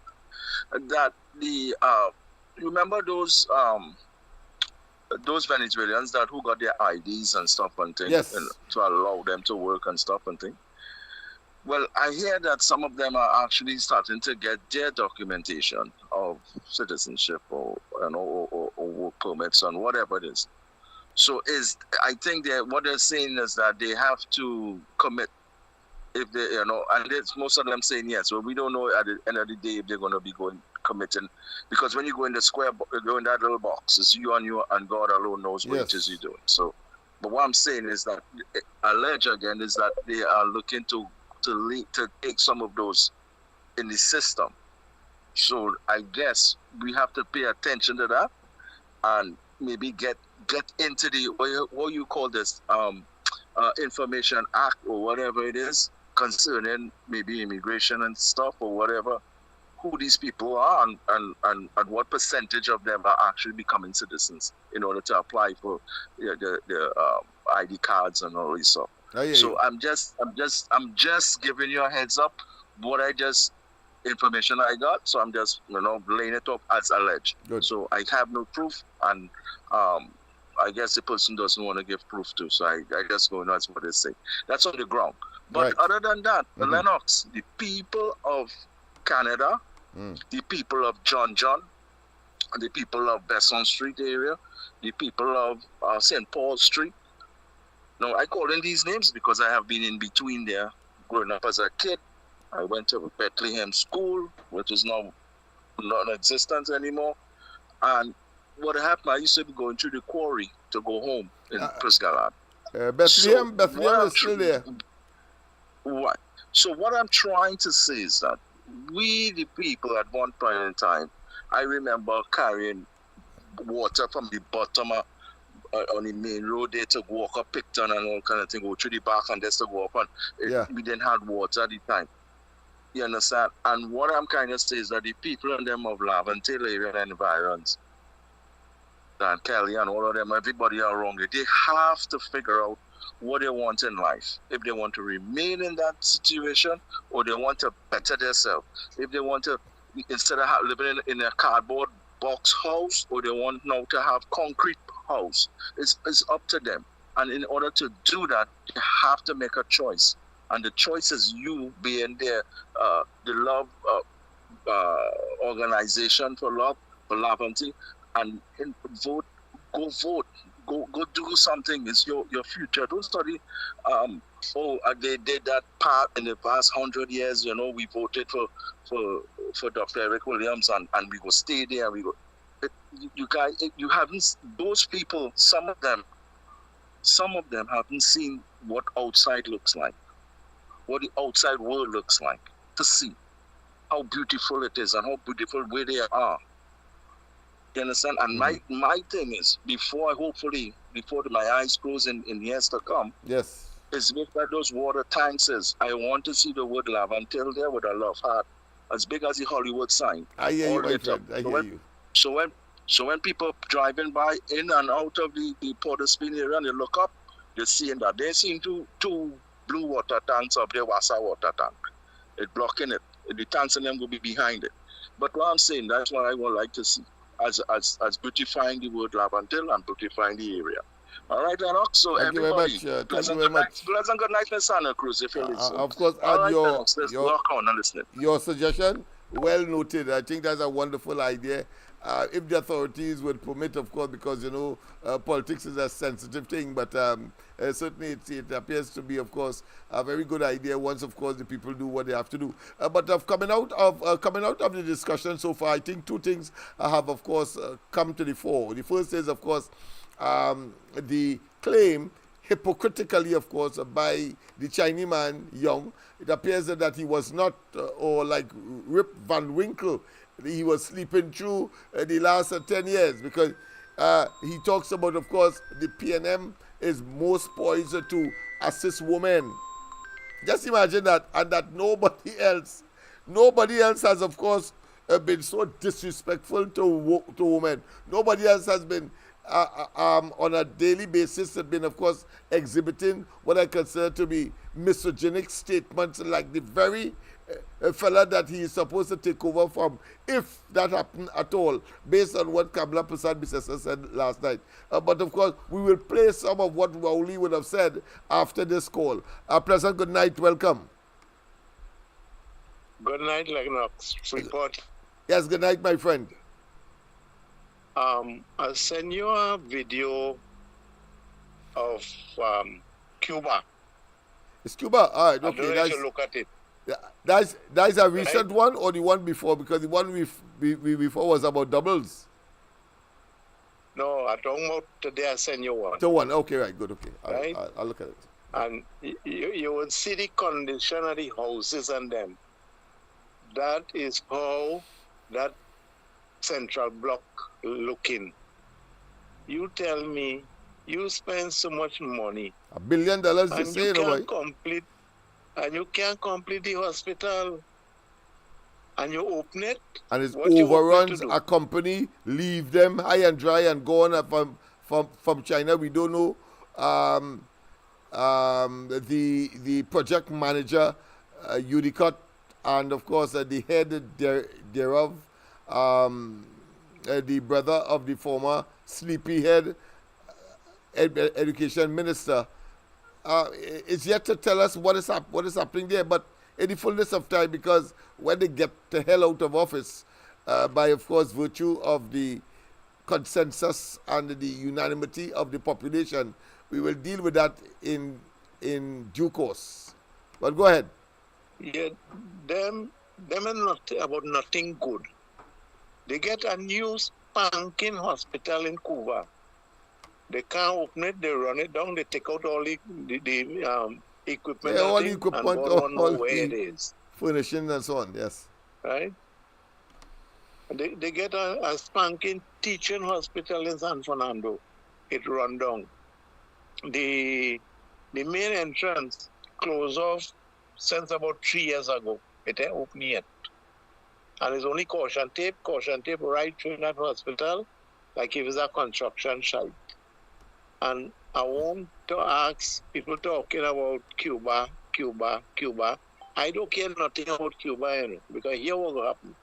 That remember those Venezuelans who got their IDs and stuff and things, yes, to allow them to work and stuff and things. Well, I hear that some of them are actually starting to get their documentation of citizenship or work permits and whatever it is. So I think that what they're saying is that they have to commit if they, and most of them saying yes. Well, we don't know at the end of the day if they're going to be committing, because when you go in the square, you go in that little box, it's you and God alone knows what it is you're doing. So, but what I'm saying is that allege again is that they are looking to take some of those in the system. So I guess we have to pay attention to that and maybe get into the what you call this Information Act or whatever it is concerning maybe immigration and stuff or whatever, who these people are and what percentage of them are actually becoming citizens in order to apply for the ID cards and all this stuff. So I'm just giving you a heads up what information I got. So I'm just laying it up as alleged. Good. So I have no proof, and I guess the person doesn't want to give proof to. So I just go, that's what they say. That's on the ground. But other than that, the Lennox, the people of Canada, the people of John, the people of Besson Street area, the people of St. Paul Street. Now, I call in these names because I have been in between there growing up as a kid. I went to Bethlehem School, which is now non-existent anymore. And what happened, I used to be going through the quarry to go home in Prisgalan. Bethlehem is still there. Right. So what I'm trying to say is that we, the people, at one point in time, I remember carrying water from the bottom on the main road there to walk up Picton and all kind of thing, go through the back and just to go up. And we didn't have water at the time. You understand? And what I'm kind of saying is that the people in them of Laventille area and environs, and Kelly and all of them, everybody around there, they have to figure out what they want in life. If they want to remain in that situation or they want to better themselves. If they want to, instead of living in a cardboard box house, or they want now to have concrete house, it's up to them. And in order to do that, you have to make a choice. And the choice is you being there, the love organization for love, for Laventille, and vote, go do something. It's your future. Don't study, they did that part in the past 100 years, you know, we voted for Dr. Eric Williams and we go stay there. We go, you guys, you haven't, those people, some of them haven't seen what outside looks like, what the outside world looks like, to see how beautiful it is and how beautiful where they are. You understand? And my thing is, before my eyes close in years to come, is make that those water tanks is. I want to see the word Laventille there with a love heart, as big as the Hollywood sign. I hear you, my friend. I hear you. So when people driving by in and out of the Port of Spain area and they look up, they're seeing that. They seen two blue water tanks up there, Wassa water tank. It's blocking it. The tanks and them will be behind it. But what I'm saying, that's what I would like to see. As beautifying the word Laventille and beautifying the area. All right, Lennox. So thank everybody, you very much. Thank you very much. Pleasant good night, Miss Santa Cruz, if you listen. Of course, all add right, your suggestion. Well noted. I think that's a wonderful idea. If the authorities would permit, of course, because, you know, politics is a sensitive thing, but certainly it appears to be, of course, a very good idea once, of course, the people do what they have to do. But coming out of the discussion so far, I think two things have, of course, come to the fore. The first is, of course, the claim, hypocritically, of course, by the Chinese man, Young. It appears that he was not, or like Rip Van Winkle, he was sleeping through the last 10 years, because he talks about, of course, the PNM is most poised to assist women. Just imagine that, and that nobody else has, of course, been so disrespectful to women. Nobody else has been on a daily basis have been, of course, exhibiting what I consider to be misogynic statements, like the very fella that he is supposed to take over from, if that happened at all, based on what Kamla Prasad Bisesa said last night. But of course, we will play some of what Rauli would have said after this call. Pleasant good night, welcome. Good night, Lennox. Report. Yes, good night, my friend. I'll send you a video of Cuba. It's Cuba? All right, okay. I don't need to look at it. That's a recent one, or the one before? Because the one before was about doubles. No, I'm talking about today. I'll send you one. The one, okay, right, good, okay. Right? I'll look at it. And you will see the condition of the houses and them. That is how that central block looking. You tell me, you spend so much money. $1 billion to and say, you can't complete, and you can't complete the hospital. And you open it. And it overruns a company, leave them high and dry and go on from China. We don't know the project manager, Udicott, and of course the head thereof, the brother of the former Sleepyhead, education minister, is yet to tell us what is happening there. But in the fullness of time, because when they get the hell out of office, by of course virtue of the consensus and the unanimity of the population, we will deal with that in due course. But go ahead. Yeah, them are not about nothing good. They get a new spanking hospital in Cuba. They can't open it, they run it down, they take out all the equipment, yeah, all the equipment, and don't know where it is. Furnishing and so on, yes. Right? They get a spanking teaching hospital in San Fernando. It run down. The main entrance closed off since about 3 years ago. It ain't open yet. And there's only caution tape right through that hospital, like if it's a construction site. And I want to ask people talking about Cuba. I don't care nothing about Cuba, because here what will happen.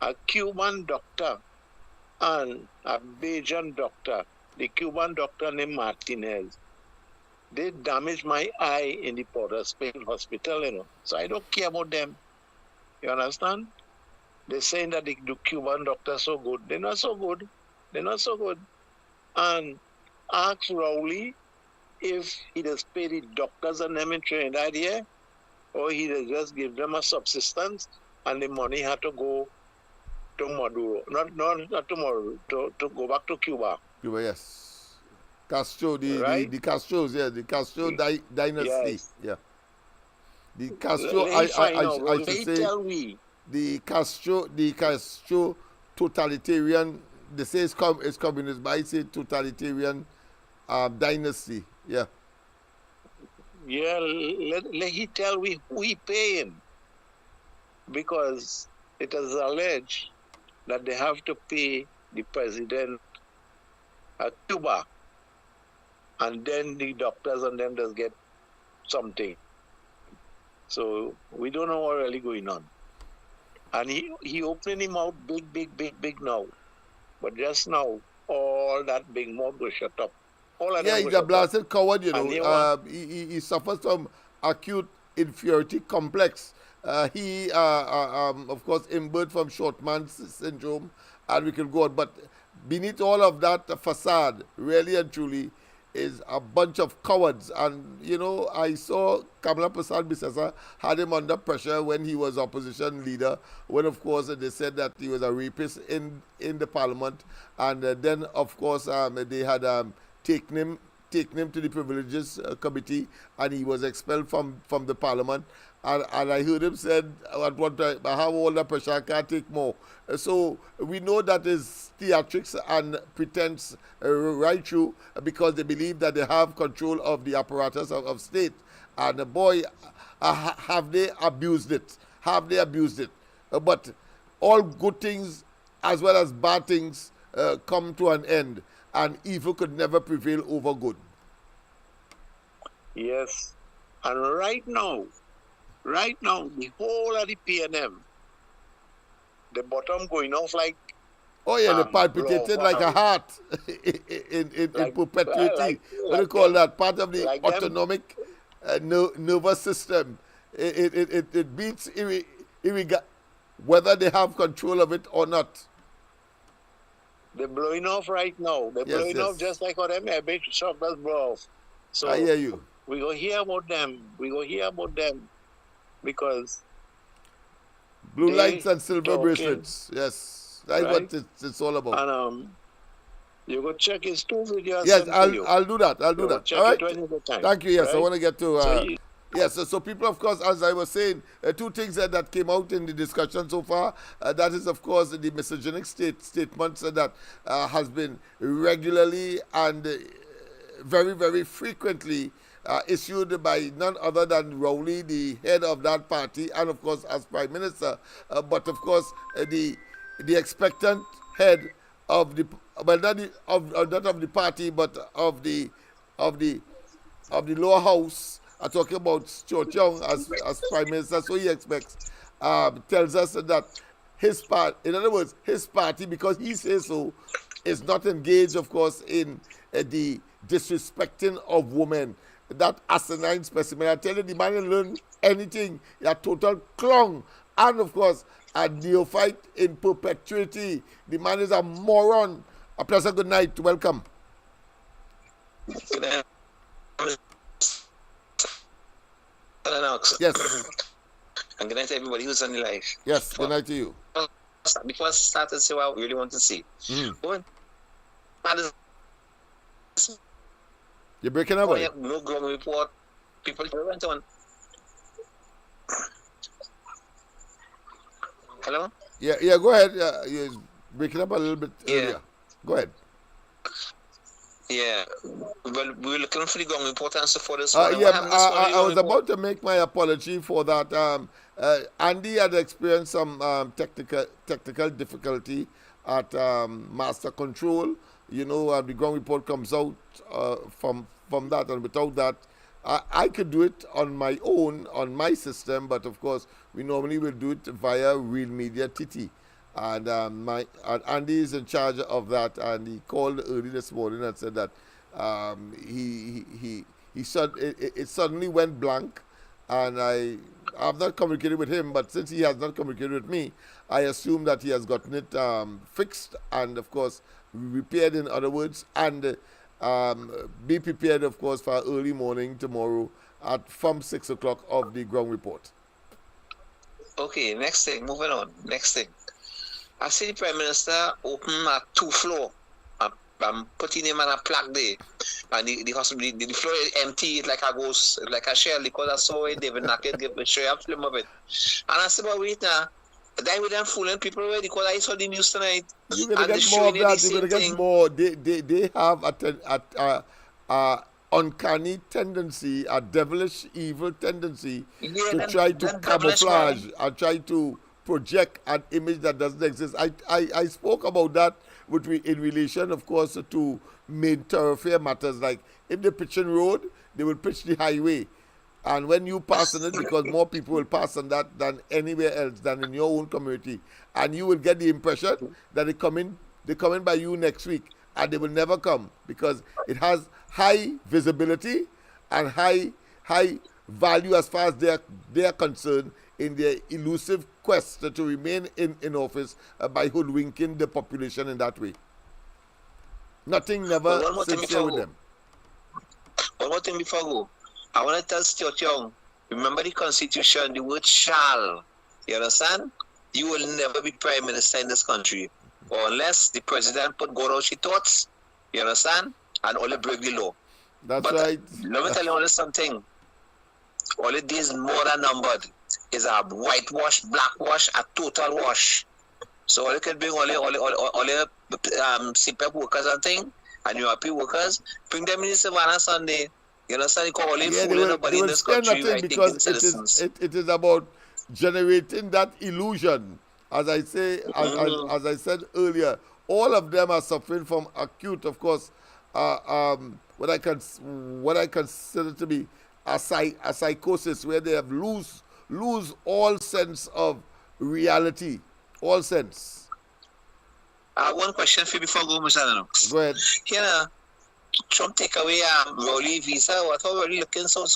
A Cuban doctor and a Belgian doctor, the Cuban doctor named Martinez, they damaged my eye in the Port of Spain hospital, So I don't care about them. You understand? They're saying that the Cuban doctor so good. They're not so good. And ask Rowley if he does pay the doctors and them in Trinidad here, or he does just give them a subsistence and the money had to go to Maduro. Not to Maduro, to go back to Cuba. Cuba, yes. Castro, the Castros, yeah, the Castro dynasty. Yes. Yeah. The Castro, I should say, the Castro totalitarian, they say it's communist, but I say totalitarian dynasty, yeah. Yeah, let he tell me who he paying. Because it is alleged that they have to pay the president at Cuba, and then the doctors and them just get something. So we don't know what really going on. And he opened him out big now. But just now, all that big mouth will shut up. Yeah, he's a blasted coward, he suffers from acute inferiority complex. He, of course, imbued from Shortman syndrome, and we can go on. But beneath all of that facade, really and truly, is a bunch of cowards. And, I saw Kamala Prasad Bisesa had him under pressure when he was opposition leader, when, of course, they said that he was a rapist in the parliament. And then, of course, they had taken him to the privileges committee, and he was expelled from the parliament. And I heard him said at one time, I have all the pressure, I can't take more. So we know that is theatrics and pretense right through, because they believe that they have control of the apparatus of state. And boy, have they abused it. But all good things as well as bad things come to an end, and evil could never prevail over good. Yes. And right now, the whole of the PNM, the bottom going off like... Oh, yeah, they palpitated like a heart in perpetuity. What do you call that? Part of the autonomic nervous system. It beats whether they have control of it or not. They're blowing off right now. They're blowing off just like how them air big shockers blow off. So I hear you. We go hear about them. Because blue lights and silver bracelets. Yes, that's what it's all about. And you go check his two videos. Yes, I'll do that. All right. Thank you. Yes, right? I want to get to. Yes, so people, of course, as I was saying, two things that came out in the discussion so far. That is, of course, the misogynic statements that has been regularly and very, very frequently issued by none other than Rowley, the head of that party, and of course as Prime Minister. But of course the expectant head of the not of the party, but of the lower house. I'm talking about Cho Chong as Prime Minister. So he expects tells us that his part, in other words, his party, because he says so, is not engaged, of course, in the disrespecting of women. That asinine specimen. I tell you, the man didn't learn anything. He's a total clown. And of course, a neophyte in perpetuity. The man is a moron. A pleasant good night. Welcome. Good night. Lennox. Yes. And good night to everybody who's on the live. Yes, good night to you. Before I start to say what I really want to say. You're breaking up. No ground report. People went on. Hello? Yeah, go ahead. You're breaking up a little bit earlier. Go ahead. Yeah. Well, we were looking for the ground report and so forth. I was about to make my apology for that. Andy had experienced some technical difficulty at master control. You know, the ground report comes out from that, and without that, I could do it on my own, on my system, but of course, we normally will do it via Real Media TT. And Andy is in charge of that, and he called early this morning and said that it suddenly went blank, and I have not communicated with him, but since he has not communicated with me, I assume that he has gotten it fixed and, of course, repaired, in other words, and be prepared, of course, for early morning tomorrow from 6 o'clock of the ground report. Okay, next thing, moving on. Next thing. I see the Prime Minister open a 2-floor. I'm putting him on a plaque there. And the hospital, the floor is empty, it's like a ghost, like a shell, because I saw it, David Nackett, show you a film of it. And I said, but wait now, that with them fooling people already, because I saw the news tonight. You're going to get more of that, you're going to get more. They have a uncanny tendency, a devilish, evil tendency to try to camouflage and try to project an image that doesn't exist. I spoke about that in relation, of course, to main thoroughfare matters. Like if they pitch in road, they will pitch the highway. And when you pass on it, because more people will pass on that than anywhere else, than in your own community, and you will get the impression that they come in by you next week, and they will never come because it has high visibility and high value as far as they are concerned in their elusive quest to remain in office by hoodwinking the population in that way. Nothing never sincere with them. One more thing before I go. I want to tell Stuart Young, remember the Constitution, the word shall. You understand? You will never be Prime Minister in this country. Or unless the President put God out his thoughts. You understand? And only break the law. That's right. Let me tell you only something. All it is more than numbered. Is a whitewash, blackwash, a total wash. So all you can bring all CPEP workers and thing, and UAP workers, bring them in the Savannah Sunday. You understand? You call all fooling nobody in this country, right? Because it is about generating that illusion. As I say, as I said earlier, all of them are suffering from acute, of course, what I consider to be a psychosis, where they have lose all sense of reality, all sense. One question for you before I go, Mr. Lennox. Go ahead. Here, Trump take away Rowley visa. I thought Rowley looking so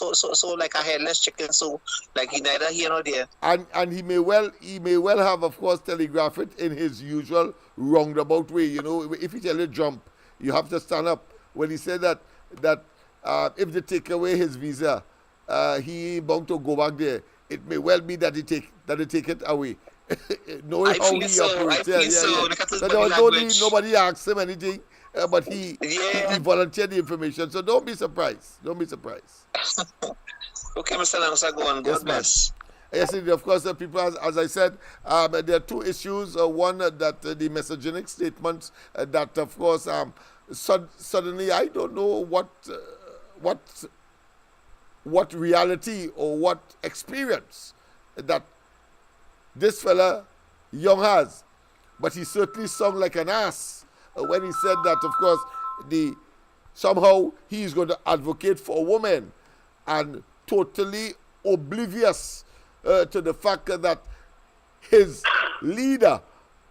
like a headless chicken, so like he neither here nor there. And he may well have, of course, telegraphed it in his usual roundabout way. You know, if he tell you jump, you have to stand up. When he said that if they take away his visa, he bound to go back there. It may well be that they take it away. Knowing how he operates. So nobody asked him anything, but he volunteered the information. So don't be surprised. Don't be surprised. Okay, Mr. Lennox, I go on. God bless. Yes, indeed. Of course, people, as I said, there are two issues. One, that the misogynic statements that, of course, suddenly I don't know what reality or what experience that this fella Young has, but he certainly sung like an ass when he said that, of course, somehow he is going to advocate for a woman, and totally oblivious to the fact that his leader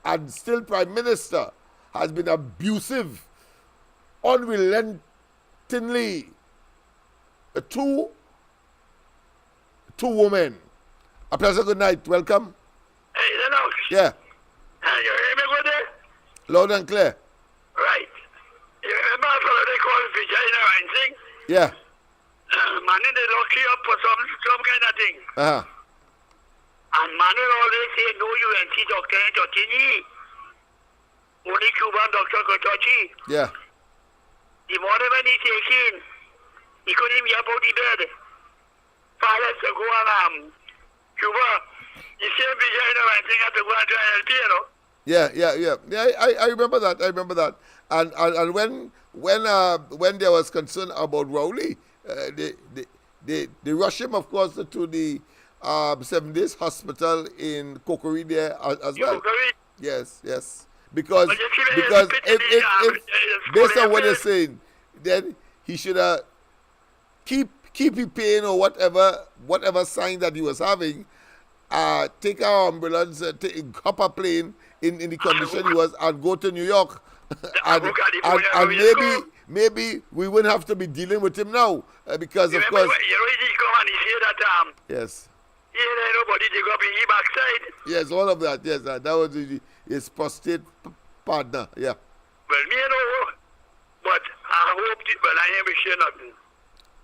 and still Prime Minister has been abusive, unrelenting blatantly two women. A pleasant good night. Welcome. Hey, Lennox. Yeah. You hear me good there? Loud and clear. Right. You remember how they call vagina and thing? Yeah. Man, they lock you up for some kind of thing. Uh-huh. And man will always say, no, you ain't see doctor ain't touching you. Only Cuban doctor could touch you. Yeah. The morning when he takes in, he couldn't even get out the bed. Fathers to go on Cuba. The same vagina and thing had to go and try and help you, you know? Yeah. I remember that. And when there was concern about Rowley, they rushed him, of course, to the 7 days hospital in Kokori there as well. Yes. Because if based on what they're saying, then he should keep his pain or whatever sign that he was having, take our ambulance, hop a plane in the condition he was, and go to New York. and maybe we wouldn't have to be dealing with him now because of course. You know, he come and he say that yes. Yeah, nobody dig up in his backside. Yes, all of that. Yes, that was his prostate partner. Yeah. Well, me know, but I hope. I ain't sure nothing.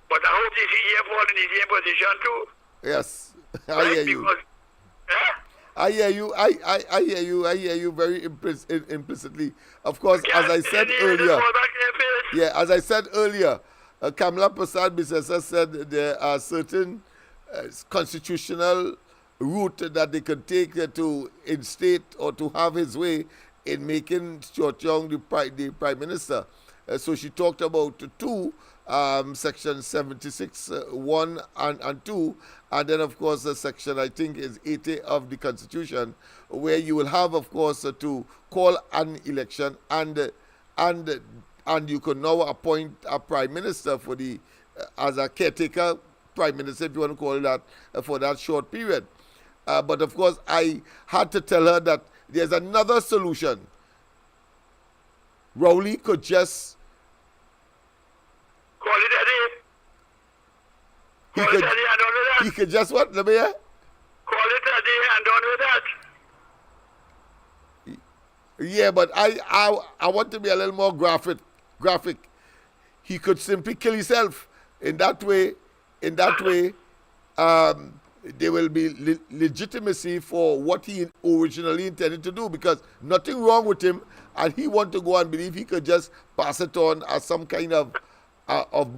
But I hope this year fall in his same position too. Yes, I hear you. I hear you. I hear you very implicitly. Of course, as I said earlier. Yeah, as I said earlier, Kamla Prasad Bisesa said there are certain constitutional route that they could take to instate or to have his way in making Stuart Young the prime minister. So she talked about two, section 76, 1 and 2, and then of course the section I think is 80 of the Constitution, where you will have of course to call an election and you can now appoint a prime minister for the as a caretaker prime minister, if you want to call it that, for that short period. But of course, I had to tell her that there's another solution. Rowley could just call it a day. He could just what? Let me hear. Call it a day and done with that. Yeah, but I want to be a little more graphic. He could simply kill himself. In that way, there will be legitimacy for what he originally intended to do, because nothing wrong with him, and he want to go and believe he could just pass it on as some kind of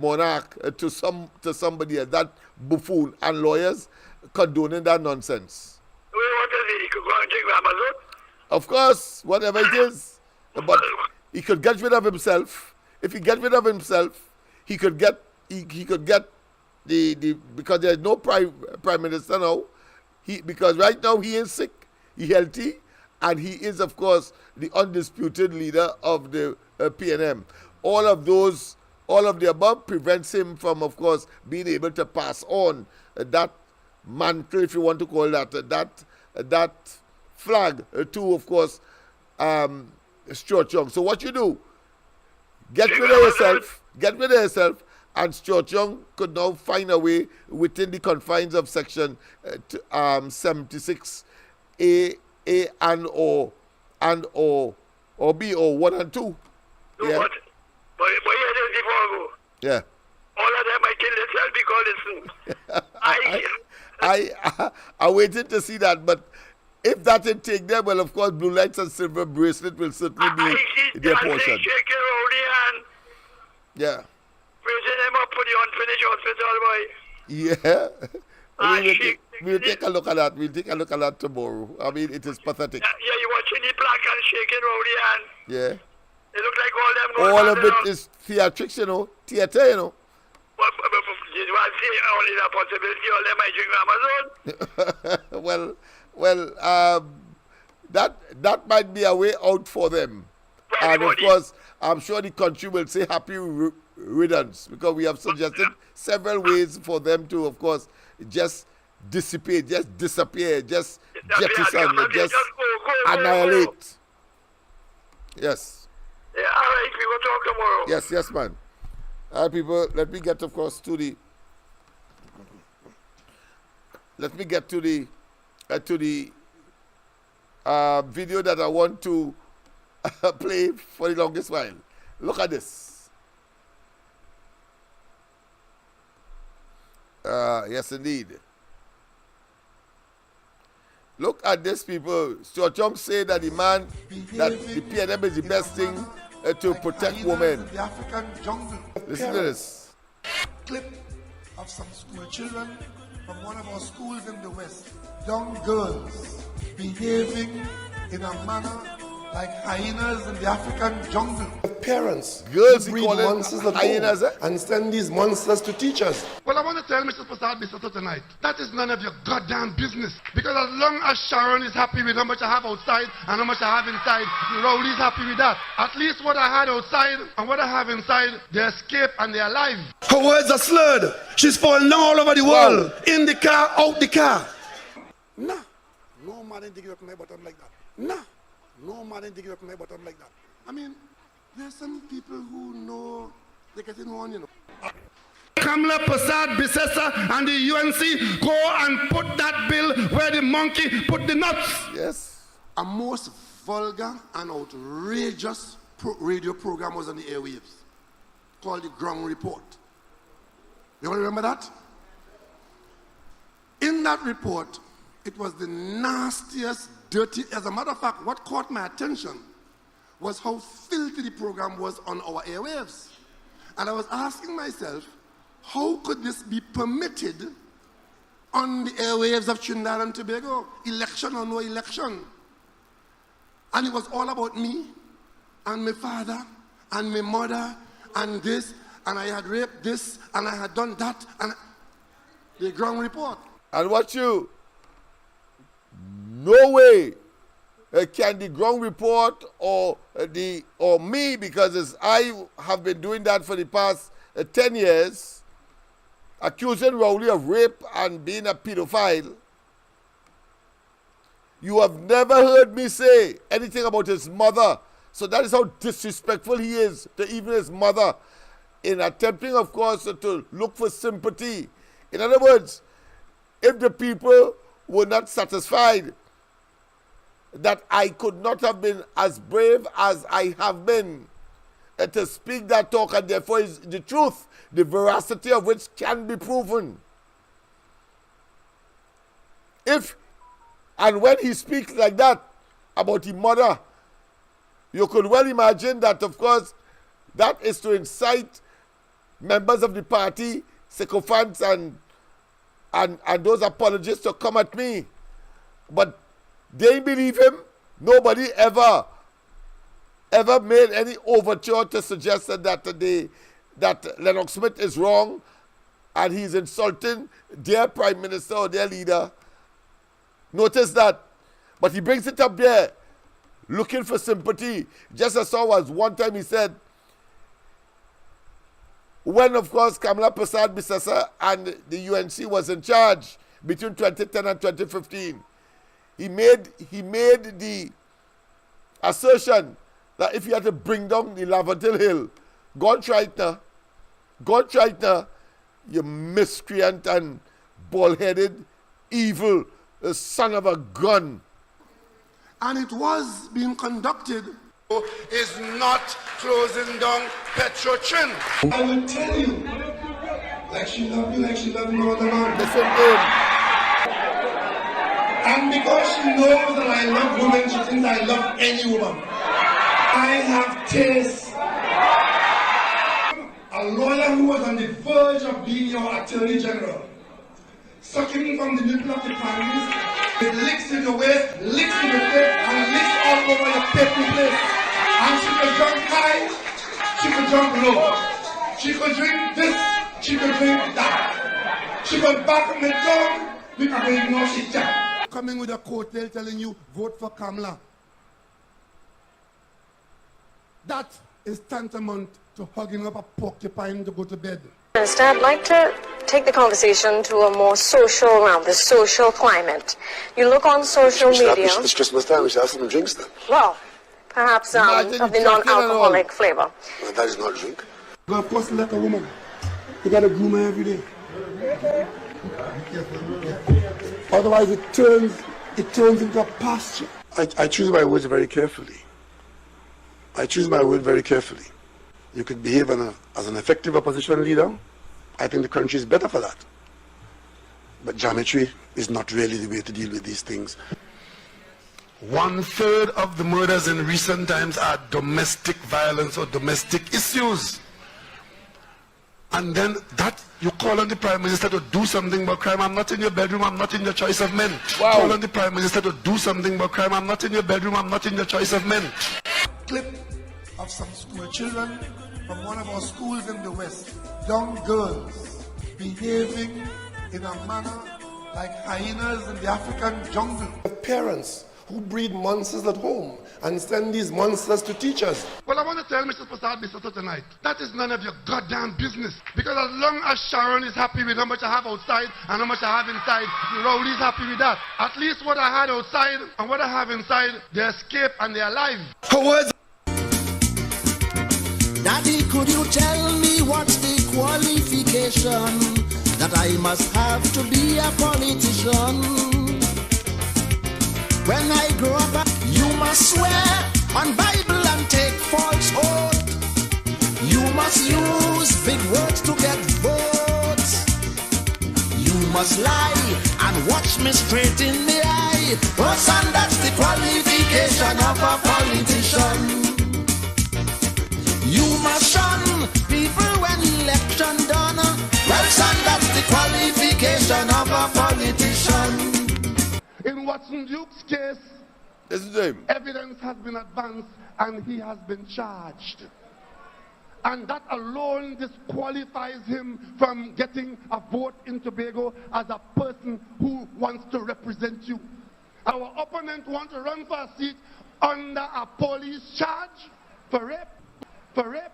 monarch to somebody else. That buffoon, and lawyers condoning that nonsense. What is it? He could go and drink Amazon? Of course, whatever it is, but he could get rid of himself. If he get rid of himself, he could get the because there's no prime minister now. Because right now he is sick, he healthy, and he is of course the undisputed leader of the PNM. All of the above prevents him from of course being able to pass on that mantle, if you want to call that flag to of course Stuart Young. So what you do? Get rid of yourself, and Stuart Young could now find a way within the confines of section 76 A and O or B or 1 and 2. Yeah. But here it is before I go. Yeah. All of them I kill themselves because listen. I waited to see that, but if that didn't take them, well, of course, blue lights and silver bracelet will certainly be their portion. Yeah. Raising them up for the unfinished hospital, boy. Yeah. We'll take a look at that. We'll take a look at that tomorrow. I mean, it is pathetic. Yeah, you're watching the plaque and shaking Rowdy hand. Yeah. It look like all them. All of it is theatrics, you know. Theater, you know. But you want to say only the possibility all them I drink Amazon? Well, that might be a way out for them. And of course, I'm sure the country will say happy riddance, because we have suggested several ways for them to, of course, just dissipate, just disappear, just jettison, just annihilate. Yes. Yeah, all right, we will talk tomorrow. Yes, man. All right, people, let me get, of course, to the... Let me get to the video that I want to play for the longest while. Look at this. Yes, indeed. Look at this, people. Stuart Young say that the PNM is the best thing to protect women. Listen to this. Clip of some school children from one of our schools in the West. Young girls behaving in a manner like hyenas in the African jungle. Parents, girls breed monsters at hyenas, and send these monsters to teachers. Well, I want to tell Mr. Prasad Bisasa tonight, that is none of your goddamn business. Because as long as Sharon is happy with how much I have outside and how much I have inside, Rowley's happy with that. At least what I had outside and what I have inside, they escape and they're alive. Her words are slurred. She's falling down all over the world. In the car, out the car. Nah, no man ain't digging up my bottom like that. Nah. No man ain't digging up my bottom like that. I mean, there's some people who know they're getting on, you know. Kamla Prasad Bisasa and the UNC go and put that bill where the monkey put the nuts. Yes. A most vulgar and outrageous radio program was on the airwaves called the Ground Report. You all remember that? In that report, it was the nastiest, dirty. As a matter of fact, what caught my attention was how filthy the program was on our airwaves. And I was asking myself, how could this be permitted on the airwaves of Trinidad and Tobago? Election or no election. And it was all about me and my father and my mother and this, and I had raped this, and I had done that, and the Ground Report. And what you... No way can the Ground Report or me, because as I have been doing that for the past 10 years, accusing Rowley of rape and being a pedophile. You have never heard me say anything about his mother. So that is how disrespectful he is to even his mother, in attempting, of course, to look for sympathy. In other words, if the people were not satisfied that I could not have been as brave as I have been to speak that talk, and therefore is the truth, the veracity of which can be proven. If and when he speaks like that about the mother, you could well imagine that, of course, that is to incite members of the party, sycophants and those apologists to come at me. But they believe him. Nobody ever made any overture to suggest that Lennox Smith is wrong and he's insulting their prime minister or their leader. Notice that. But he brings it up there, looking for sympathy. Just as so as one time he said, when, of course, Kamla Prasad Bisasa and the UNC was in charge between 2010 and 2015, he made the assertion that if you had to bring down the Laventille Hill, go and try it now. Go and try it now, you miscreant and bald-headed, evil son of a gun. And it was being conducted. Is not closing down Petrotrin. I will tell you, like she loved you, like she loved no other man. Listen in. And because she knows that I love women, she thinks I love any woman. I have taste. A lawyer who was on the verge of being your attorney general, sucking from the nipple of the panties, with licks in your waist, licks in your face, and licks all over your paper place. And she could jump high, she could jump low. She could drink this, she could drink that. She could back me down because they know she can. Coming with a coattail telling you, vote for Kamla. That is tantamount to hugging up a porcupine to go to bed. Minister, I'd like to take the conversation to a more social realm, the social climate. You look on social media. It's Christmas time, we should have some drinks then. Well, perhaps of the non-alcoholic flavor. Well, that is not a drink. You gotta post like a woman. You gotta groom her every day. Otherwise it turns into a pasture. I choose my words very carefully. I choose my word very carefully. You could behave as an effective opposition leader. I think the country is better for that. But geometry is not really the way to deal with these things. 1/3 of the murders in recent times are domestic violence or domestic issues. And then that, you call on the Prime Minister to do something about crime. I'm not in your bedroom, I'm not in your choice of men. Wow. Call on the Prime Minister to do something about crime. I'm not in your bedroom, I'm not in your choice of men. Clip of some school children from one of our schools in the West. Young girls behaving in a manner like hyenas in the African jungle. Parents who breed monsters at home and send these monsters to teachers. Well, I want to tell Mr. Prasad Bisoto tonight, that is none of your goddamn business. Because as long as Sharon is happy with how much I have outside and how much I have inside, Rowley's happy with that. At least what I had outside and what I have inside, they escape and they're alive. Daddy, could you tell me what's the qualification that I must have to be a politician? When I grow up, you must swear on Bible and take false oath. You must use big words to get votes. You must lie and watch me straight in the eye. Oh, son, that's the qualification of a politician. You must shun people when election done. Well, son, that's the qualification of a politician. In Watson Duke's case, evidence has been advanced and he has been charged. And that alone disqualifies him from getting a vote in Tobago as a person who wants to represent you. Our opponent wants to run for a seat under a police charge for rape. For rape.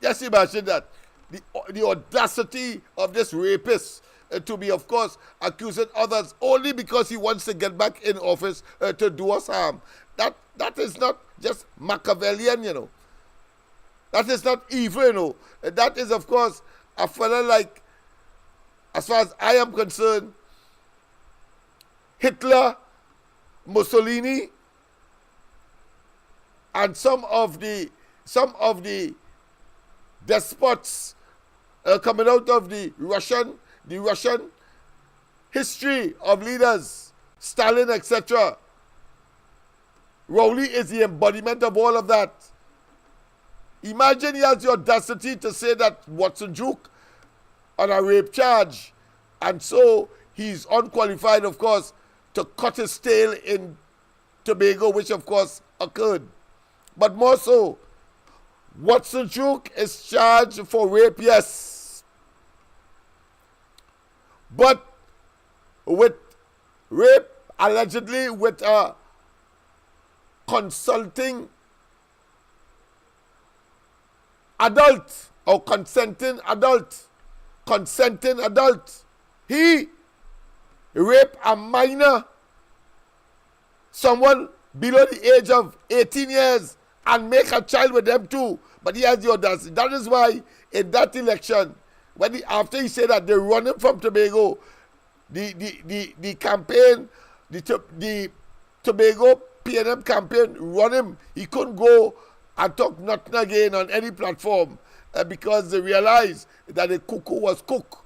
Just imagine that. The audacity of this rapist to be, of course, accusing others only because he wants to get back in office to do us harm. That is not just Machiavellian, you know. That is not evil, you know. That is, of course, a fella like, as far as I am concerned, Hitler, Mussolini, and some of the despots coming out of the Russian history of leaders, Stalin, etc. Rowley is the embodiment of all of that. Imagine he has the audacity to say that Watson Duke on a rape charge, and so he's unqualified, of course, to cut his tail in Tobago, which of course occurred. But more so, Watson Duke is charged for rape, yes. But with rape, allegedly with a consulting adult or consenting adult. He raped a minor, someone below the age of 18 years, and make a child with them too. But he has the audacity. That is why in that election, after he said that they run him from Tobago, the campaign, the Tobago PNM campaign run him. He couldn't go and talk nothing again on any platform because they realized that the cuckoo was cooked.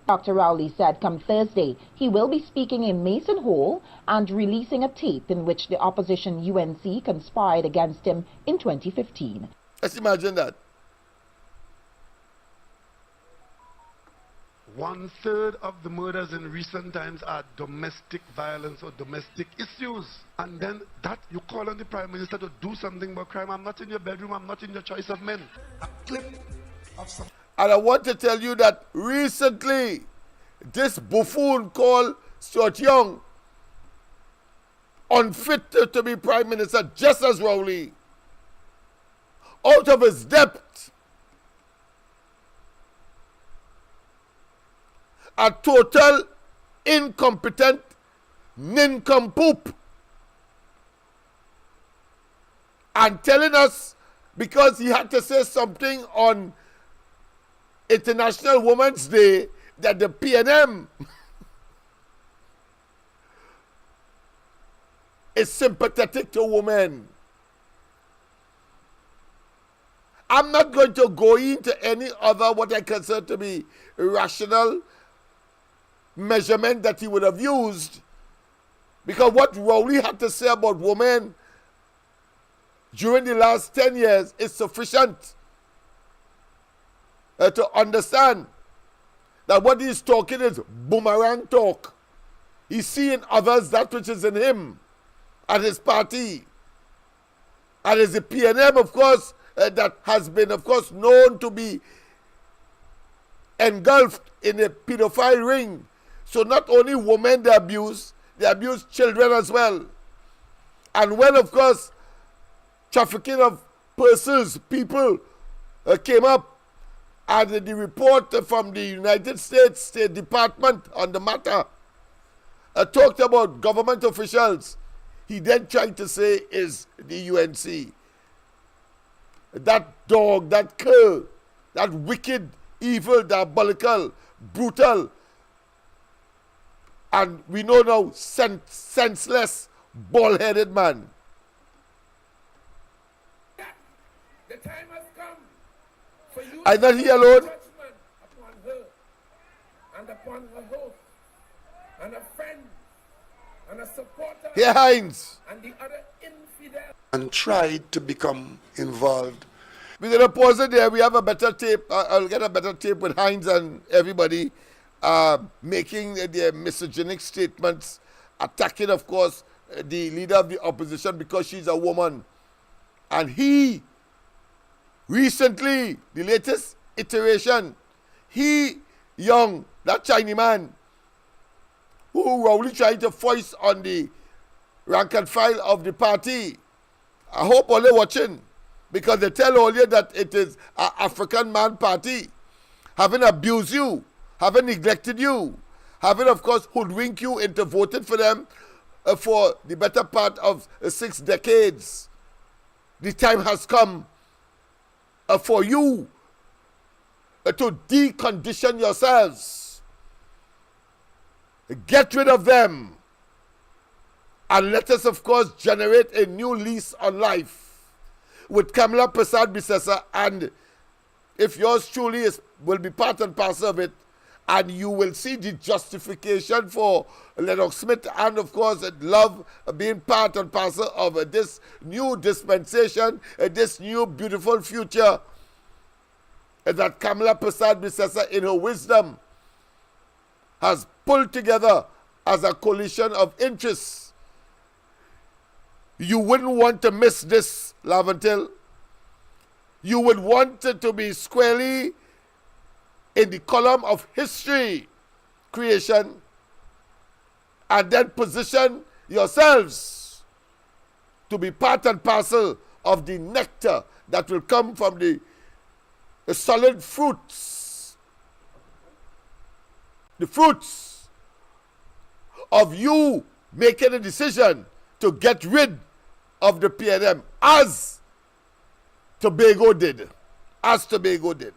Dr. Rowley said come Thursday he will be speaking in Mason Hall and releasing a tape in which the opposition UNC conspired against him in 2015. Let's imagine that. 1/3 of the murders in recent times are domestic violence or domestic issues. And then that, you call on the Prime Minister to do something about crime. I'm not in your bedroom, I'm not in your choice of men. A clip of some... And I want to tell you that recently, this buffoon called Stuart Young, unfit to be Prime Minister, just as Rowley, out of his depth, a total incompetent nincompoop, and telling us because he had to say something on International Women's Day that the PNM is sympathetic to women. I'm not going to go into any other what I consider to be rational measurement that he would have used, because what Rowley had to say about women during the last 10 years is sufficient to understand that what he's talking is boomerang talk. He's seeing others that which is in him and his party. And it's the PNM, of course, that has been, of course, known to be engulfed in a pedophile ring. So not only women they abuse children as well. And when, of course, trafficking of persons, people came up, and the report from the United States State Department on the matter talked about government officials, he then tried to say is the UNC. That dog, that cur, that wicked, evil, diabolical, brutal, and we know now senseless, bald-headed man. The time has come for you I'm not here alone. judgment upon her and upon her host and a friend and a supporter Here, Hines. and the other infidel. And tried to become involved. We're going to pause it there. We have a better tape. I'll get a better tape with Hines and everybody making their misogynic statements, attacking, of course, the leader of the opposition because she's a woman. And he, recently, the latest iteration, he, Young, that Chinese man, who Rowley tried to foist on the rank and file of the party. I hope all they're watching, because they tell all you that it is an African man party, having abused you, having neglected you, having, of course, hoodwinked you into voting for them for the better part of 6 decades. The time has come for you to decondition yourselves. Get rid of them. And let us, of course, generate a new lease on life with Kamala Persad-Bissessar, and if yours truly will be part and parcel of it, and you will see the justification for Lennox Smith and, of course, Love being part and parcel of this new dispensation, this new beautiful future that Kamala Persad-Bissessar, in her wisdom, has pulled together as a coalition of interests. You wouldn't want to miss this, Laventille. You would want it to be squarely in the column of history creation, and then position yourselves to be part and parcel of the nectar that will come from the solid fruits. The fruits of you making a decision to get rid of the PNM, as Tobago did. As Tobago did.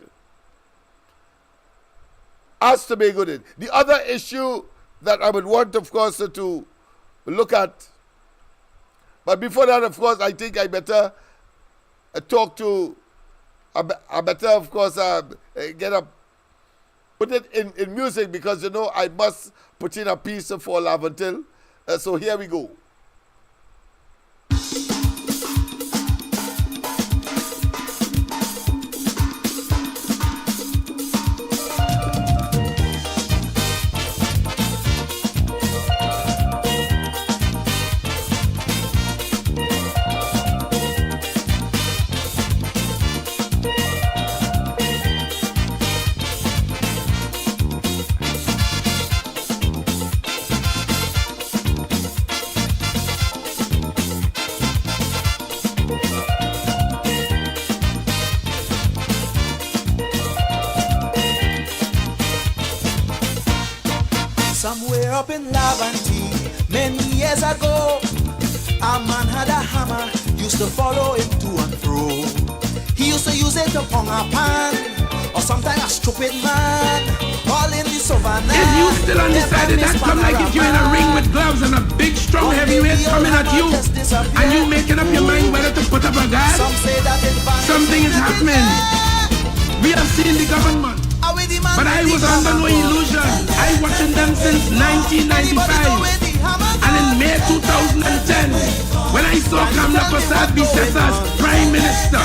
As Tobago did. The other issue that I would want, of course, to look at, but before that, of course, I think I better talk to, I better, of course, put it in music, because, you know, I must put in a piece for Laventille. So here we go. Somewhere up in Laventille, many years ago, a man had a hammer, used to follow him to and fro. used to use it to pong a pan, or sometimes a stupid man, all in the savannah. If you still undecided, that come like if you're in a ring with gloves and a big strong heavyweight coming at you, and you making up your mind whether to put up a guard. Something is happening. We have seen the government, but I was under no illusion. I watching them since 1995. And in May 2010, when I saw Kamla Prasad Bisesa as Prime Minister,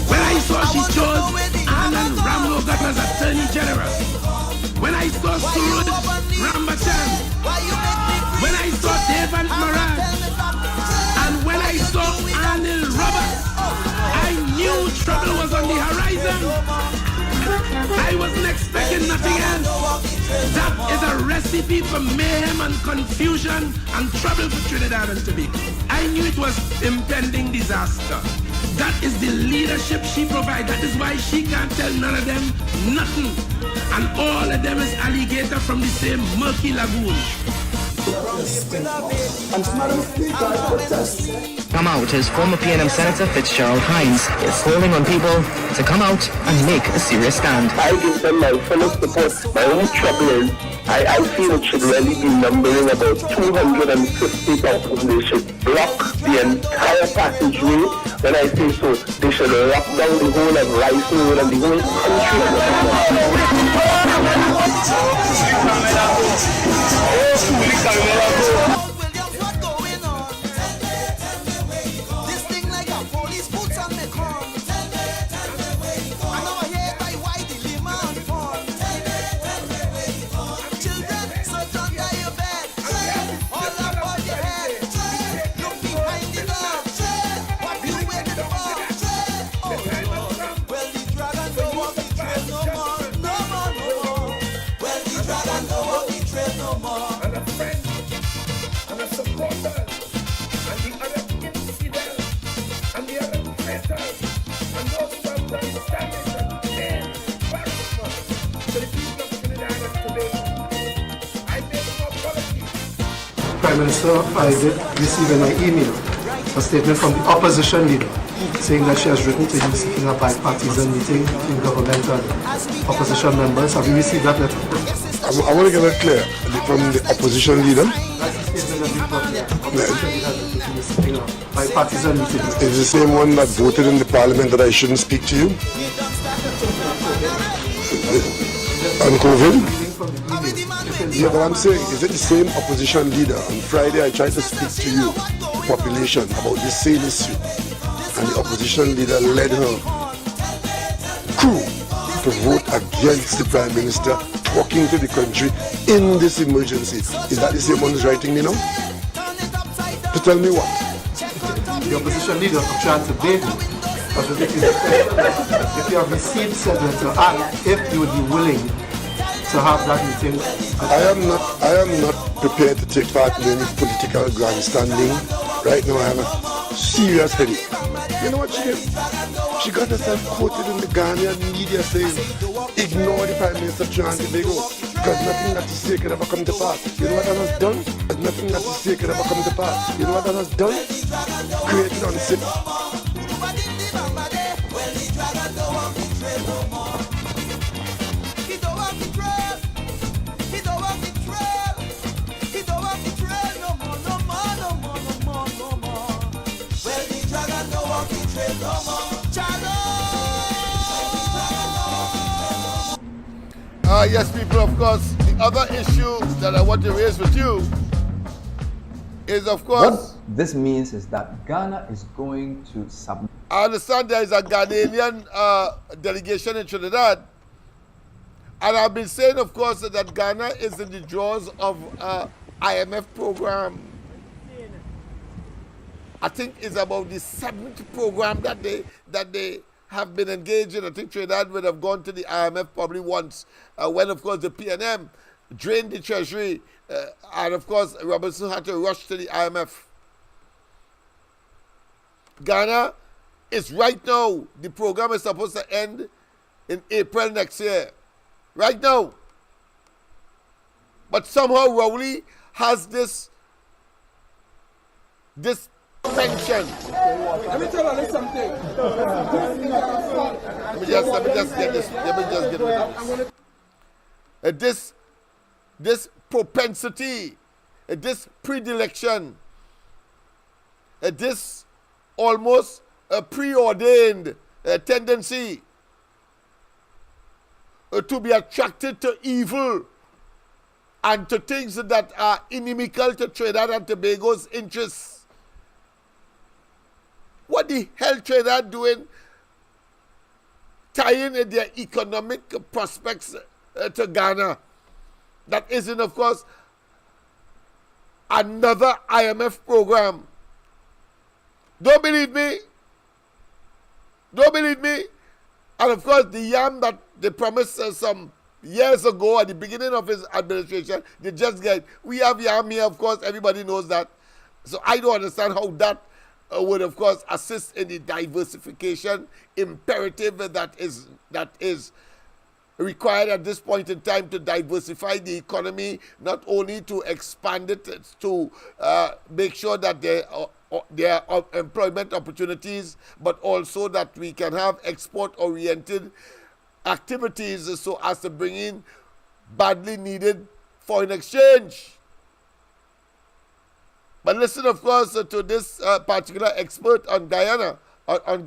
when I saw she chose Anand Ramlogat as Attorney General, when I saw Suraj Rambachan, when I saw Devant Maran, and when I saw Anil Roberts, I knew trouble was on the horizon. I wasn't expecting nothing else. That is a recipe for mayhem and confusion and trouble for Trinidad and Tobago. I knew it was impending disaster. That is the leadership she provides. That is why she can't tell none of them nothing. And all of them is alligator from the same murky lagoon. Come out as former PNM Senator Fitzgerald Hines is calling on people to come out and make a serious stand. I give them my full support. My only trouble is I feel it should really be numbering about 250,000. They should block the entire passageway. When I say so, they should lock down the whole of Rice Road and the whole country. Prime Minister, I did receive in my email a statement from the opposition leader saying that she has written to him seeking a bipartisan meeting between government and opposition members. Have you received that letter? I want to get it clear from the opposition leader. Bipartisan meeting. Is the same one that voted in the parliament that I shouldn't speak to you? On COVID? Yeah, but I'm saying, is it the same opposition leader? On Friday, I tried to speak to you, the population, about this same issue. And the opposition leader led her crew to vote against the Prime Minister talking to the country in this emergency. Is that the same one who's writing me now? To tell me what? The opposition leader of Chance Baby. But if you have received said letter, and if you would be willing to have that meeting. I am not prepared to take part in any political grandstanding. Right now I have a serious headache. You know what she did? She got herself quoted in the Ghanaian media saying, ignore the Prime Minister of Trinidad and Tobago, because nothing that he say could ever come to pass. You know what that has done? Nothing that he say could ever come to pass. You know what that has done? Created unsit. Yes, people, of course, the other issue that I want to raise with you is, of course... What this means is that Ghana is going to submit... I understand there is a Ghanaian delegation in Trinidad. And I've been saying, of course, that Ghana is in the jaws of IMF program. I think it's about the 7th program that they have been engaged in. I think Trinidad would have gone to the IMF probably once when, of course, the PNM drained the treasury and, of course, Robinson had to rush to the IMF. Ghana is right now, the program is supposed to end in April next year. Right now. But somehow Rowley has this pension. Let me tell you something. Let me just get this. Let me just get rid of this. This propensity, this predilection, this almost a preordained tendency to be attracted to evil and to things that are inimical to Trinidad and Tobago's interests. What the hell Trinidad doing tying in their economic prospects to Ghana? That isn't, of course, another IMF program. Don't believe me? Don't believe me? And of course, the yam that they promised some years ago at the beginning of his administration, they just get, we have yam here, of course, everybody knows that. So I don't understand how that would, of course, assist in the diversification imperative that is required at this point in time to diversify the economy, not only to expand it, to make sure that there are employment opportunities, but also that we can have export-oriented activities so as to bring in badly needed foreign exchange. But listen, of course, to this particular expert on Ghana, not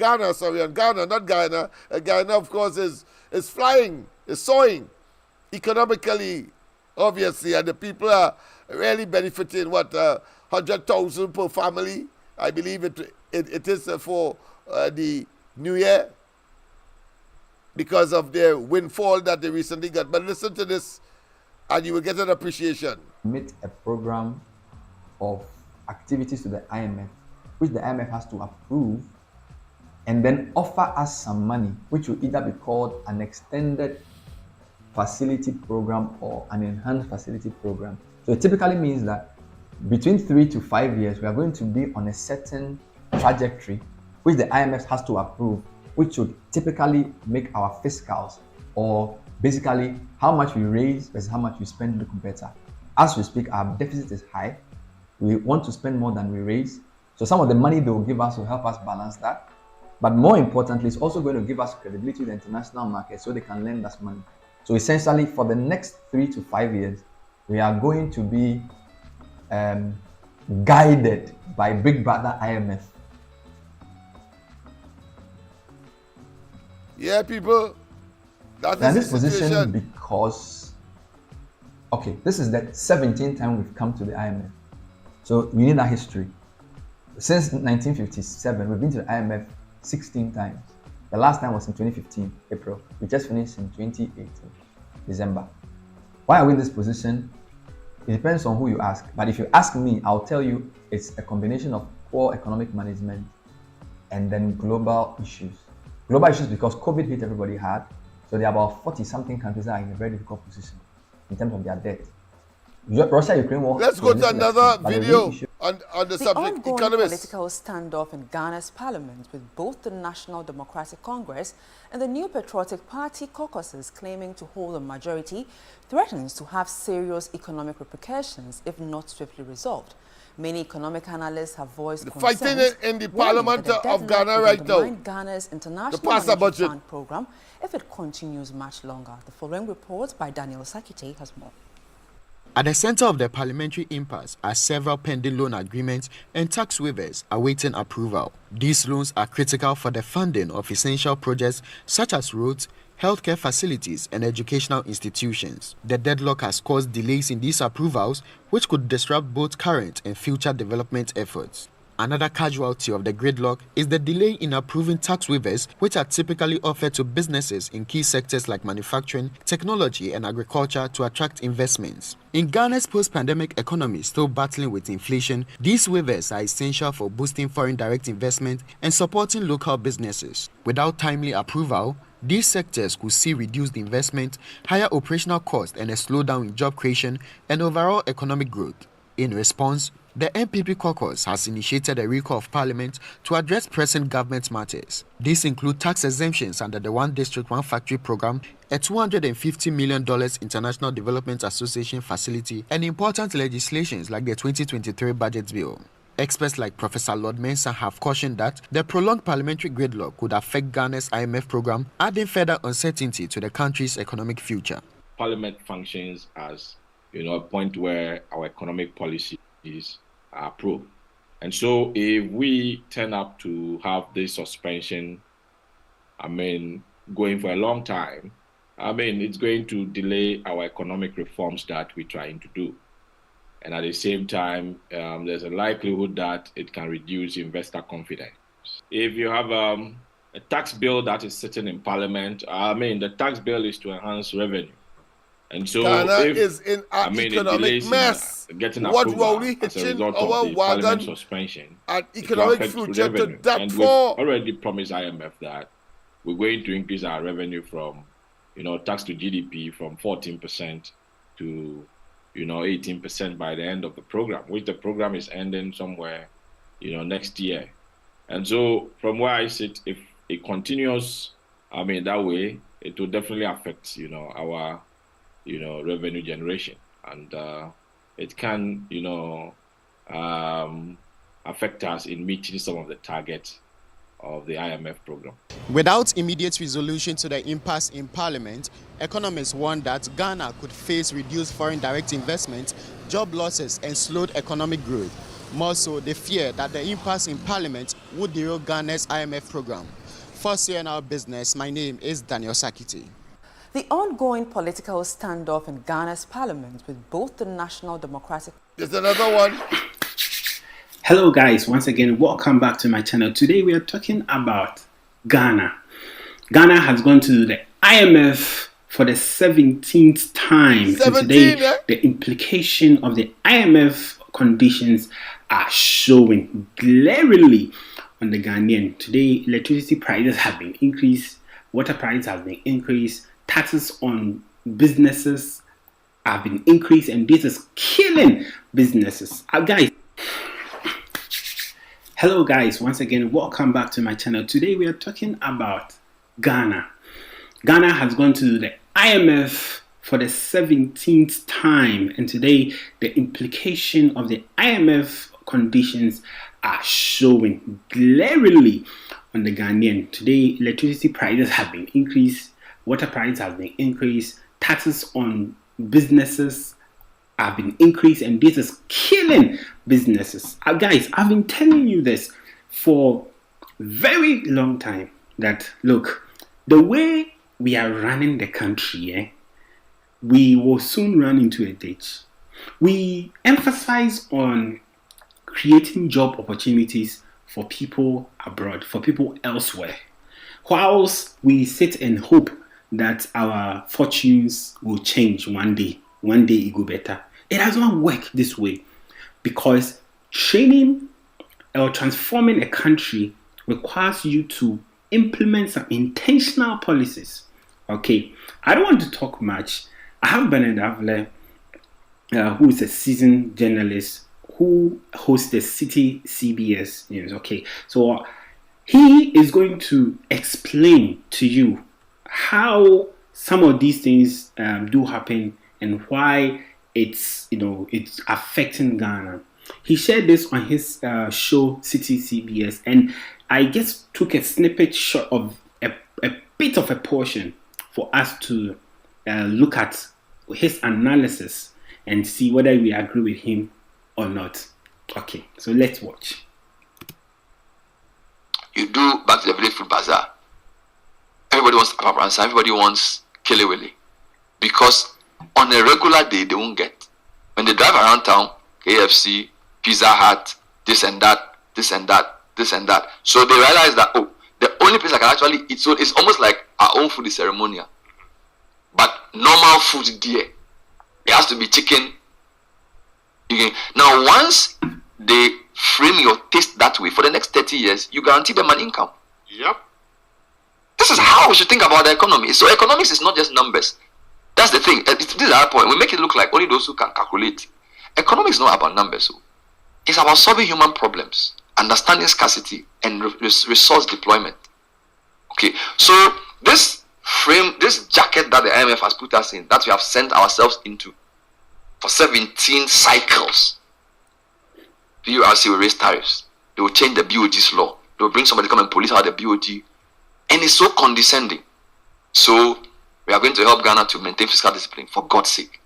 Guyana. Guyana, of course, is flying, is soaring economically, obviously, and the people are really benefiting, 100,000 per family. I believe it is for the new year because of their windfall that they recently got. But listen to this and you will get an appreciation. Submit a program of activities to the IMF, which the IMF has to approve, and then offer us some money, which will either be called an extended facility program or an enhanced facility program. So it typically means that between 3 to 5 years, we are going to be on a certain trajectory, which the IMF has to approve, which would typically make our fiscals, or basically how much we raise versus how much we spend, look better. As we speak, our deficit is high. We want to spend more than we raise. So some of the money they will give us will help us balance that. But more importantly, it's also going to give us credibility in the international market so they can lend us money. So essentially, for the next 3 to 5 years, we are going to be guided by Big Brother IMF. Yeah, people. That Now, is this the position situation. because, okay, this is the 17th time we've come to the IMF. So we need that history. Since 1957, we've been to the IMF 16 times. The last time was in 2015, April. We just finished in 2018, December. Why are we in this position? It depends on who you ask. But if you ask me, I'll tell you it's a combination of poor economic management and then global issues. Global issues because COVID hit everybody hard. So there are about 40-something countries that are in a very difficult position in terms of their debt. Russia-Ukraine war. Let's go to another video on the subject. Ongoing Economists. political standoff in Ghana's parliament with both the National Democratic Congress and the New Patriotic Party caucuses claiming to hold a majority threatens to have serious economic repercussions if not swiftly resolved. Many economic analysts have voiced concerns Fighting it in the parliament of Ghana right now. Ghana's international pass a monetary budget. fund program if it continues much longer. The following report by Daniel Sakite has more. At the center of the parliamentary impasse are several pending loan agreements and tax waivers awaiting approval. These loans are critical for the funding of essential projects such as roads, healthcare facilities, and educational institutions. The deadlock has caused delays in these approvals, which could disrupt both current and future development efforts. Another casualty of the gridlock is the delay in approving tax waivers, which are typically offered to businesses in key sectors like manufacturing, technology, and agriculture to attract investments. In Ghana's post-pandemic economy still battling with inflation, these waivers are essential for boosting foreign direct investment and supporting local businesses. Without timely approval, these sectors could see reduced investment, higher operational costs, and a slowdown in job creation and overall economic growth. In response, the NPP caucus has initiated a recall of parliament to address pressing government matters. These include tax exemptions under the One District, One Factory program, a $250 million International Development Association facility, and important legislations like the 2023 budget bill. Experts like Professor Lord Mensah have cautioned that the prolonged parliamentary gridlock could affect Ghana's IMF program, adding further uncertainty to the country's economic future. Parliament functions as, a point where our economic policies are approved. And so if we turn up to have this suspension, going for a long time, it's going to delay our economic reforms that we're trying to do. And at the same time, there's a likelihood that it can reduce investor confidence. If you have a tax bill that is sitting in Parliament, the tax bill is to enhance revenue. And so Ghana is in an economic mess. What Rowley hitching our wagon suspension and economic future to that and for. We've already promised IMF that we're going to increase our revenue from, tax to GDP from 14% to 18% by the end of the program, which the program is ending somewhere, next year. And so from where I sit, if it continues, that way, it will definitely affect, our, revenue generation. And it can, affect us in meeting some of the targets of the IMF program. Without immediate resolution to the impasse in Parliament, economists warn that Ghana could face reduced foreign direct investment, job losses, and slowed economic growth. More so, they fear that the impasse in Parliament would derail Ghana's IMF program. For CNR Business, my name is Daniel Sakiti. The ongoing political standoff in Ghana's parliament with both the National Democratic... There's another one. Hello guys, once again, welcome back to my channel. Today we are talking about Ghana. Ghana has gone to the IMF for the 17th time. And today, the implication of the IMF conditions are showing glaringly on the Ghanaian. Today, electricity prices have been increased, water prices have been increased, taxes on businesses have been increased, and this is killing businesses. Guys, hello guys, once again, welcome back to my channel. Today we are talking about Ghana. Ghana has gone to the IMF for the 17th time, and today the implication of the IMF conditions are showing glaringly on the Ghanaian. Today, electricity prices have been increased, water prices have been increased, taxes on businesses have been increased, and this is killing businesses. Guys, I've been telling you this for a very long time that, look, the way we are running the country, we will soon run into a ditch. We emphasize on creating job opportunities for people abroad, for people elsewhere, whilst we sit and hope that our fortunes will change one day. One day it go better. It does not work this way, because training or transforming a country requires you to implement some intentional policies. Okay, I don't want to talk much. I have Bernard Avle, who is a seasoned journalist who hosts the City CBS News. Okay, so he is going to explain to you how some of these things do happen and why it's affecting Ghana. He shared this on his show City CBS, and I just took a snippet shot of a bit of a portion for us to look at his analysis and see whether we agree with him or not. Okay, so let's watch. You do back to the village food bazaar. Everybody wants paparansa, everybody wants kelewele, because on a regular day they won't get. When they drive around town, KFC, Pizza Hut, this and that, this and that, this and that. So they realize that, oh, the only place I can actually eat, so it's almost like our own food is ceremonial. But normal food there, it has to be chicken. Now, once they frame your taste that way for the next 30 years, you guarantee them an income. Yep. This is how we should think about the economy. So economics is not just numbers. That's the thing. This is our point. We make it look like only those who can calculate. Economics is not about numbers. It's about solving human problems, understanding scarcity, and resource deployment. Okay, so this frame, this jacket that the IMF has put us in, that we have sent ourselves into for 17 cycles, PURC will raise tariffs. They will change the BOG's law. They will bring somebody to come and police out the BOG. And it's so condescending. So we are going to help Ghana to maintain fiscal discipline, for God's sake.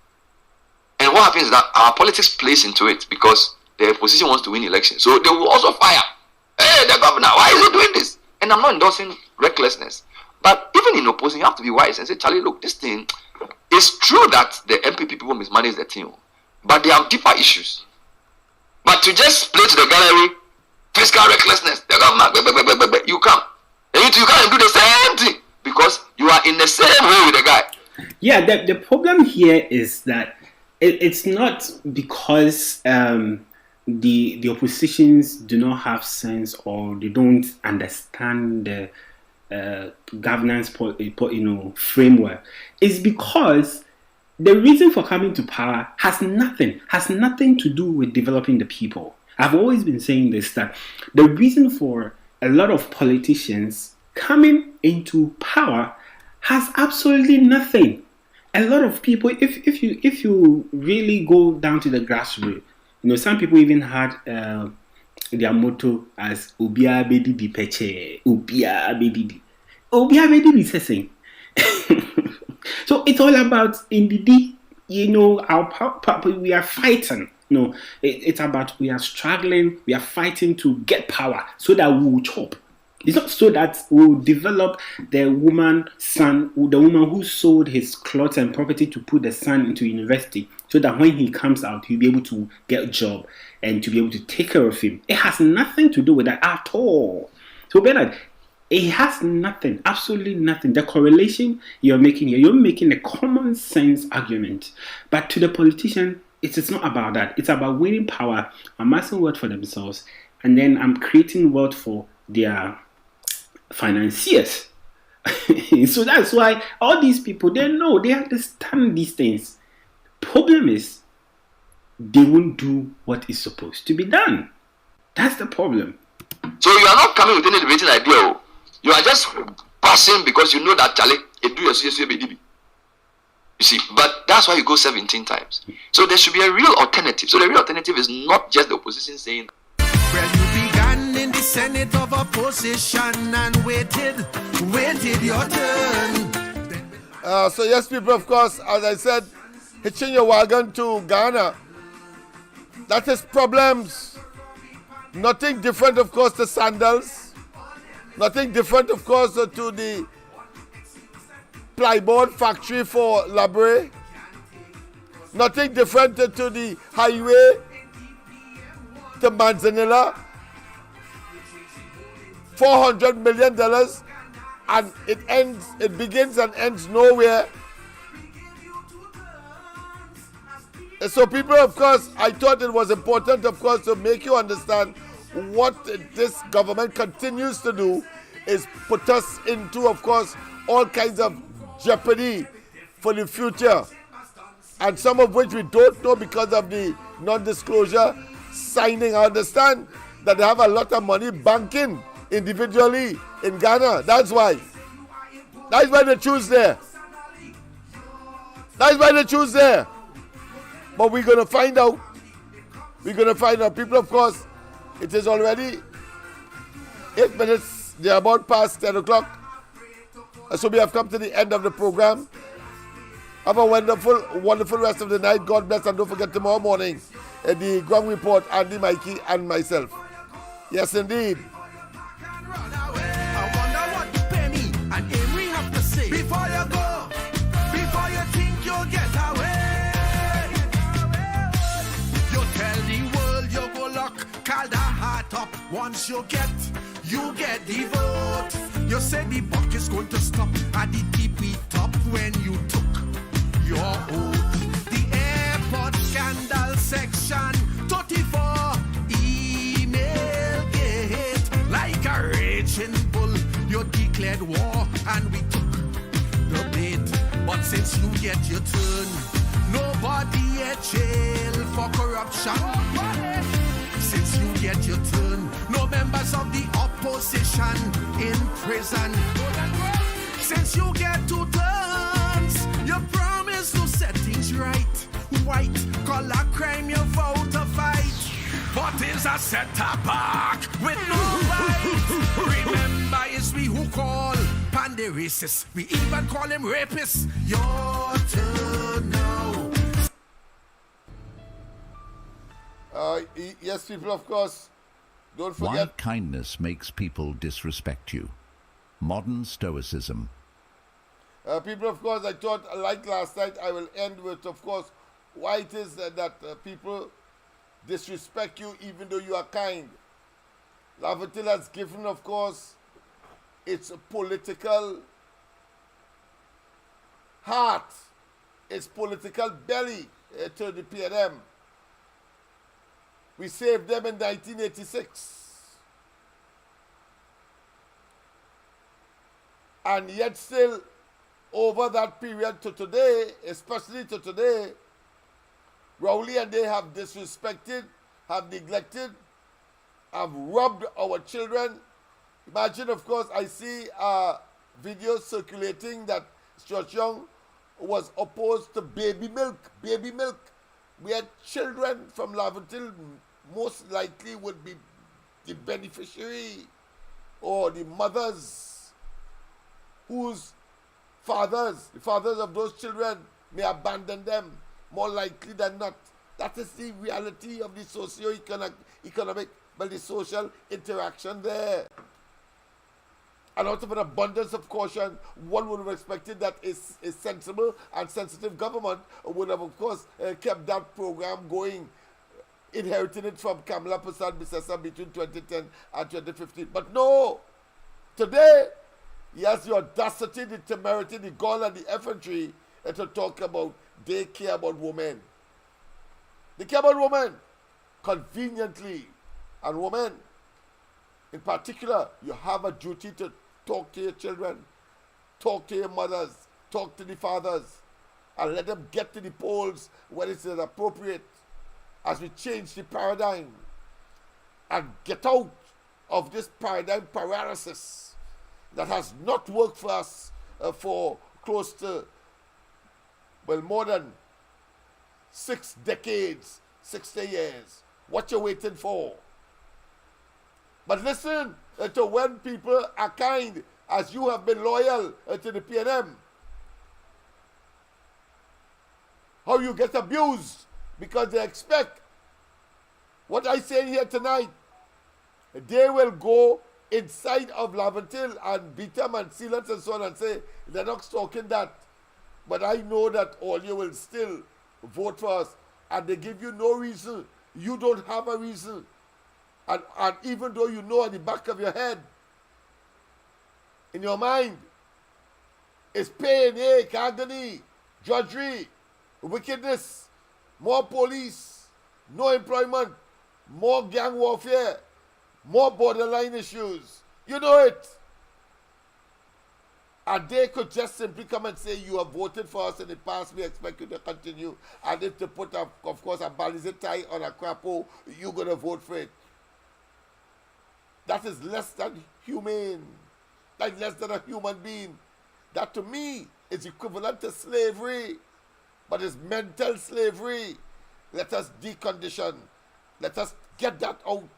And what happens is that our politics plays into it because the opposition wants to win elections. So they will also fire. Hey, the governor, why is he doing this? And I'm not endorsing recklessness. But even in opposing, you have to be wise and say, Charlie, look, this thing, it's true that the MPP people mismanage the team, but they have deeper issues. But to just play to the gallery, fiscal recklessness, the government, you come. And you can't do the same thing because you are in the same hole with the guy. Yeah, the problem here is that it's not because the oppositions do not have sense or they don't understand the governance framework. It's because the reason for coming to power has nothing to do with developing the people. I've always been saying this, that the reason for a lot of politicians coming into power has absolutely nothing. A lot of people, if you really go down to the grassroots, some people even had their motto as Ubia Bedidi Peche, Ubia Bedidi. Ubia Bedidi Sesing. So it's all about indidi, our we are fighting. It's about we are struggling, we are fighting to get power so that we will chop. It's not so that we will develop the woman who sold his clothes and property to put the son into university, so that when he comes out, he'll be able to get a job and to be able to take care of him. It has nothing to do with that at all. So Bernard, it has nothing, absolutely nothing. The correlation you're making here, you're making a common sense argument. But to the politician, it's not about that. It's about winning power, amassing wealth for themselves, and then I'm creating wealth for their financiers. So that's why all these people, they understand these things. Problem is, they won't do what is supposed to be done. That's the problem. So you are not coming with any debating idea. You are just passing because you know that Charlie, you do your CSUBDB. You see, but that's why you go 17 times. So there should be a real alternative. So the real alternative is not just the opposition saying, well, you began in the Senate of opposition and waited your turn. So yes, people, of course, as I said, hitching your wagon to Ghana, that is problems. Nothing different, of course, to sandals. Nothing different, of course, to the plyboard factory for Labre. Nothing different to the highway to Manzanilla. $400 million, and it begins and ends nowhere. So people, of course, I thought it was important, of course, to make you understand what this government continues to do is put us into, of course, all kinds of jeopardy for the future. And some of which we don't know because of the non-disclosure signing. I understand that they have a lot of money banking individually in Ghana. That's why they choose there. But we're going to find out. People, of course, it is already 8 minutes. They are about past 10 o'clock. So we have come to the end of the program. Have a wonderful, wonderful rest of the night. God bless, and don't forget tomorrow morning the Ground Report, Andy, Mikey, and myself. Yes, indeed. I wonder what Penny and Amy have to say before you go, before you think you'll get away. You tell the world you go lock, call the heart up. Once you get the vote. You said the buck is going to stop at the tippy top when you took your oath. The airport scandal section 34 email gate. Like a raging bull, you declared war and we took the bait. But since you get your turn, nobody at jail for corruption. Since you get your turn, no members of the opposition in prison. Since you get 2 turns, you promise to set things right. White collar crime you vow to fight. But is is a set back with no rights. Remember, it's we who call Pandy racist. We even call him rapist. Your turn now. Yes, people, of course, don't forget. Why kindness makes people disrespect you. Modern Stoicism. People, of course, I thought, like last night, I will end with, of course, why it is that people disrespect you even though you are kind. Laventille has given, of course, its political heart, its political belly to the PNM. We saved them in 1986. And yet still, over that period to today, especially to today, Rowley and they have disrespected, have neglected, have robbed our children. Imagine, of course, I see a video circulating that Stuart Young was opposed to baby milk. Baby milk. Where children from Laventille most likely would be the beneficiary or the mothers whose fathers, the fathers of those children may abandon them more likely than not. That is the reality of the socio-economic, but the social interaction there. And out of an abundance of caution, one would have expected that a sensible and sensitive government would have, of course, kept that program going, inheriting it from Kamala Prasad Bisesa between 2010 and 2015. But no, today, he has the audacity, the temerity, the gall, and the effrontery to talk about they care about women. They care about women conveniently. And women, in particular, you have a duty to talk to your children, talk to your mothers, talk to the fathers, and let them get to the polls when it is appropriate as we change the paradigm and get out of this paradigm paralysis that has not worked for us for close to, well, more than 6 decades, 60 years. What you waiting for? But listen to when people are kind, as you have been loyal to the PNM. How you get abused because they expect what I say here tonight. They will go inside of Laventille and beat them and seal it and so on and say, they're not talking that. But I know that all you will still vote for us. And they give you no reason. You don't have a reason. And even though you know at the back of your head, in your mind, it's pain, ache, agony, drudgery, wickedness, more police, no employment, more gang warfare, more borderline issues. You know it. And they could just simply come and say, you have voted for us in the past, we expect you to continue. And if they put, of course, a balize tie on a crapo, you're going to vote for it. That is less than humane. Like less than a human being. That to me is equivalent to slavery. But it's mental slavery. Let us decondition. Let us get that out.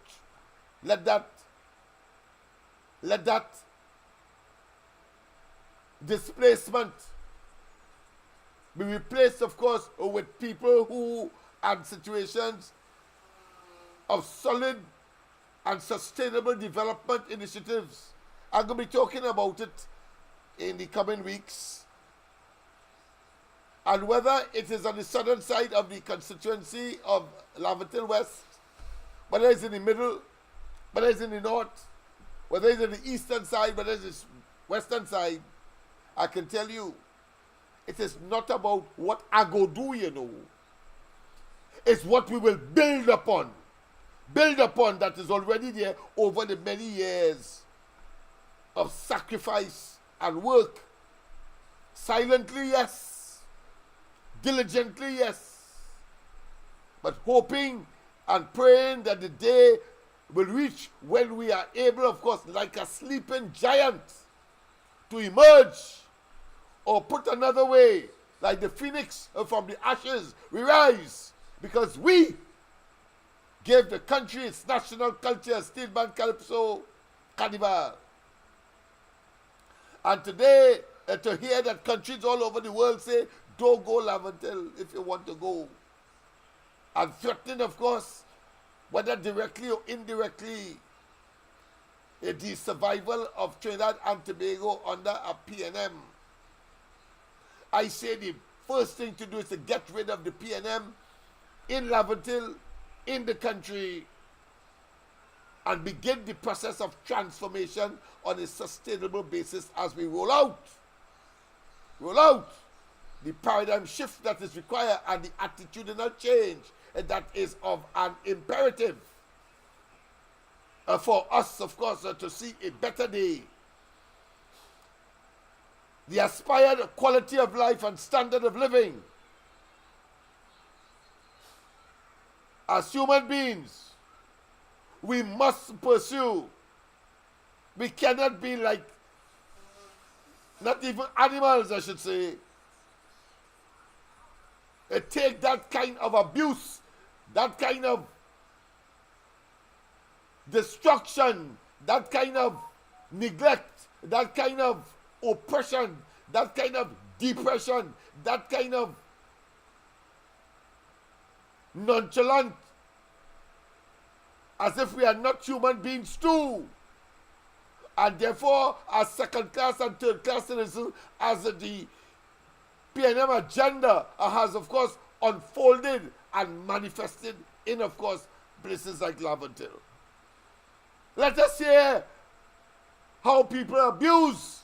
Let that displacement be replaced, of course, with people who and situations of solid and sustainable development initiatives. I'm going to be talking about it in the coming weeks. And whether it is on the southern side of the constituency of Laventille West, whether it's in the middle, whether it's in the north, whether it's in the eastern side, whether it's the western side, I can tell you, it is not about what I go do, you know. It's what we will build upon. Build upon that is already there over the many years of sacrifice and work. Silently, yes. Diligently, yes. But hoping and praying that the day will reach when we are able, of course, like a sleeping giant, to emerge, or put another way, like the phoenix from the ashes, we rise, because we gave the country its national culture, steel band, calypso, Carnival. And today, to hear that countries all over the world say, don't go Laventille if you want to go. And threatening, of course, whether directly or indirectly, the survival of Trinidad and Tobago under a PNM. I say the first thing to do is to get rid of the PNM in Laventille, in the country, and begin the process of transformation on a sustainable basis as we roll out the paradigm shift that is required and the attitudinal change that is of an imperative for us, of course, to see a better day. The aspired quality of life and standard of living. As human beings, we must pursue. We cannot be like, not even animals, I should say. Take that kind of abuse, that kind of destruction, that kind of neglect, that kind of oppression, that kind of depression, that kind of nonchalant, as if we are not human beings too. And therefore, as second class and third class citizens, as the PNM agenda has, of course, unfolded and manifested in, of course, places like Laventille. Let us hear how people abuse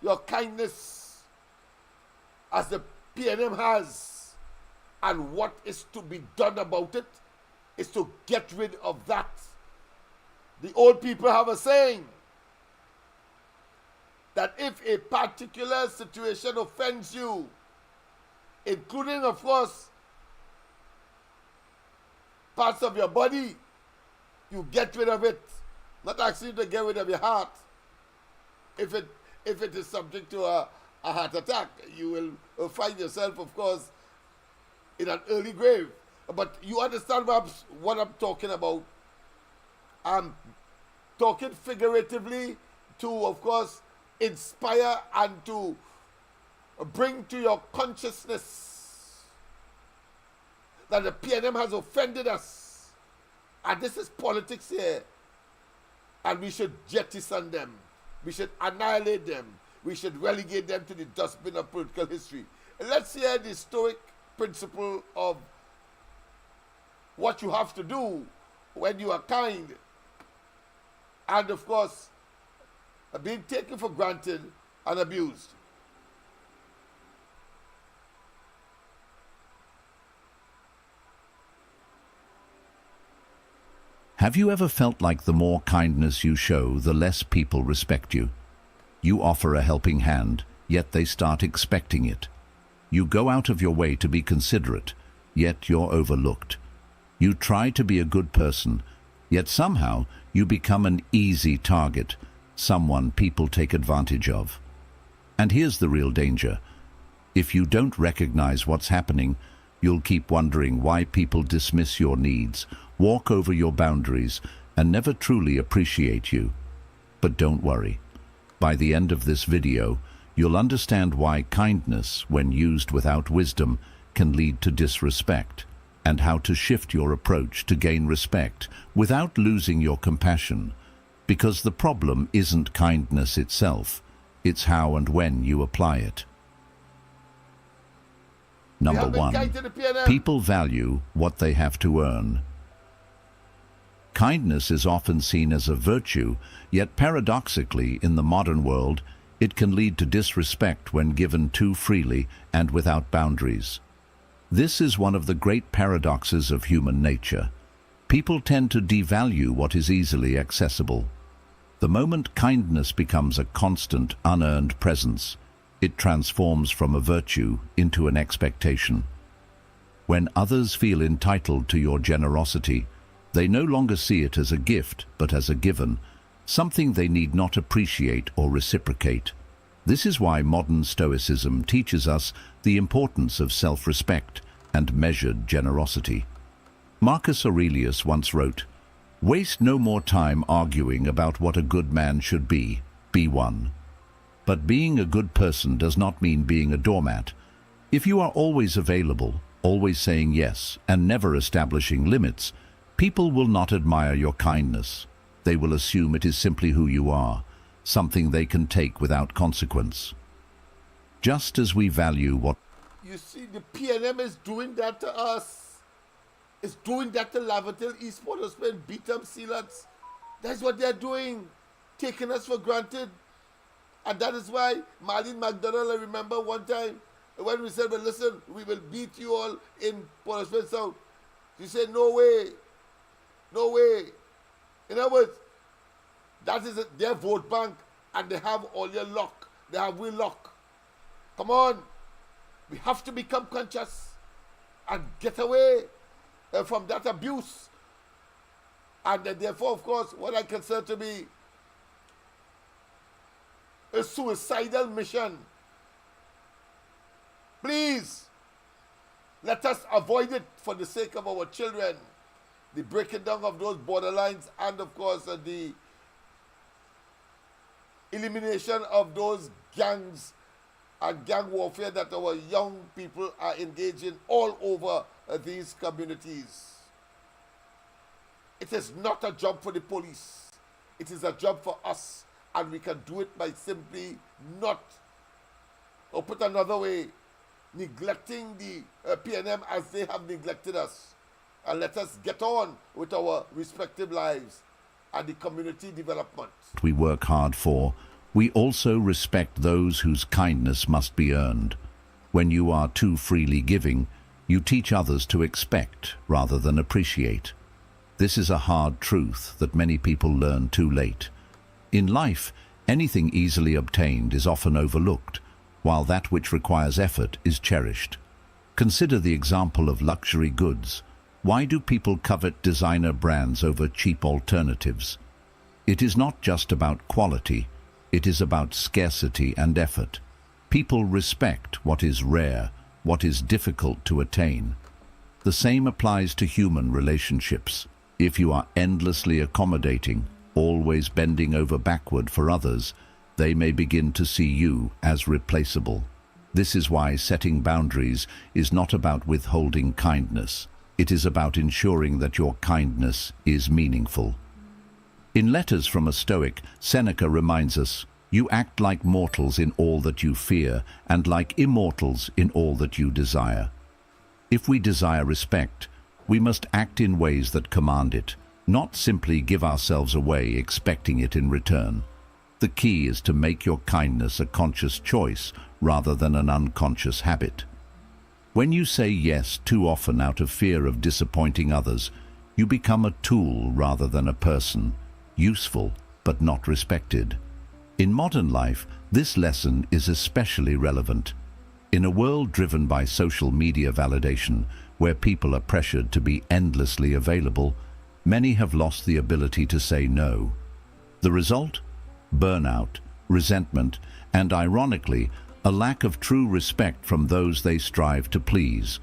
your kindness as the PNM has, and what is to be done about it is to get rid of that. The old people have a saying that if a particular situation offends you, including, of course, parts of your body, you get rid of it. Not asking you to get rid of your heart. If it is subject to a heart attack, you will find yourself, of course, in an early grave. But you understand what I'm talking about. I'm talking figuratively to, of course, inspire and to bring to your consciousness that the PNM has offended us. And this is politics here. And we should jettison them. We should annihilate them. We should relegate them to the dustbin of political history. Let's hear the Stoic principle of what you have to do when you are kind. And of course, being taken for granted and abused. Have you ever felt like the more kindness you show, the less people respect you? You offer a helping hand, yet they start expecting it. You go out of your way to be considerate, yet you're overlooked. You try to be a good person, yet somehow you become an easy target, someone people take advantage of. And here's the real danger. If you don't recognize what's happening, you'll keep wondering why people dismiss your needs, walk over your boundaries, and never truly appreciate you. But don't worry. By the end of this video, you'll understand why kindness, when used without wisdom, can lead to disrespect, and how to shift your approach to gain respect without losing your compassion. Because the problem isn't kindness itself, it's how and when you apply it. Number 1. People value what they have to earn. Kindness is often seen as a virtue, yet paradoxically, in the modern world, it can lead to disrespect when given too freely and without boundaries. This is one of the great paradoxes of human nature. People tend to devalue what is easily accessible. The moment kindness becomes a constant, unearned presence, it transforms from a virtue into an expectation. When others feel entitled to your generosity, they no longer see it as a gift, but as a given, something they need not appreciate or reciprocate. This is why modern Stoicism teaches us the importance of self-respect and measured generosity. Marcus Aurelius once wrote, "Waste no more time arguing about what a good man should be one. But being a good person does not mean being a doormat. If you are always available, always saying yes, and never establishing limits, people will not admire your kindness. They will assume it is simply who you are, something they can take without consequence. Just as we value what..." You see, the PNM is doing that to us. It's doing that to Laventille, East Port of Spain, Beetham, Sealats. That's what they're doing, taking us for granted. And that is why Marlene McDonald, I remember one time when we said, well, listen, we will beat you all in Port of Spain South. She said, no way, no way. In other words, that is their vote bank, and they have all your luck. They have we luck. Come on. We have to become conscious and get away from that abuse. And therefore, of course, what I consider to be a suicidal mission. Please, let us avoid it for the sake of our children. The breaking down of those borderlines and, of course, the elimination of those gangs and gang warfare that our young people are engaged in all over these communities. It is not a job for the police. It is a job for us, and we can do it by simply not, or put another way, neglecting the PNM as they have neglected us. And let us get on with our respective lives and the community development. We work hard for, we also respect those whose kindness must be earned. When you are too freely giving, you teach others to expect rather than appreciate. This is a hard truth that many people learn too late. In life, anything easily obtained is often overlooked, while that which requires effort is cherished. Consider the example of luxury goods. Why do people covet designer brands over cheap alternatives? It is not just about quality, it is about scarcity and effort. People respect what is rare, what is difficult to attain. The same applies to human relationships. If you are endlessly accommodating, always bending over backward for others, they may begin to see you as replaceable. This is why setting boundaries is not about withholding kindness. It is about ensuring that your kindness is meaningful. In Letters from a Stoic, Seneca reminds us, "You act like mortals in all that you fear, and like immortals in all that you desire." If we desire respect, we must act in ways that command it, not simply give ourselves away expecting it in return. The key is to make your kindness a conscious choice rather than an unconscious habit. When you say yes too often out of fear of disappointing others, you become a tool rather than a person, useful but not respected. In modern life, this lesson is especially relevant. In a world driven by social media validation, where people are pressured to be endlessly available, many have lost the ability to say no. The result? Burnout, resentment, and ironically, a lack of true respect from those they strive to please.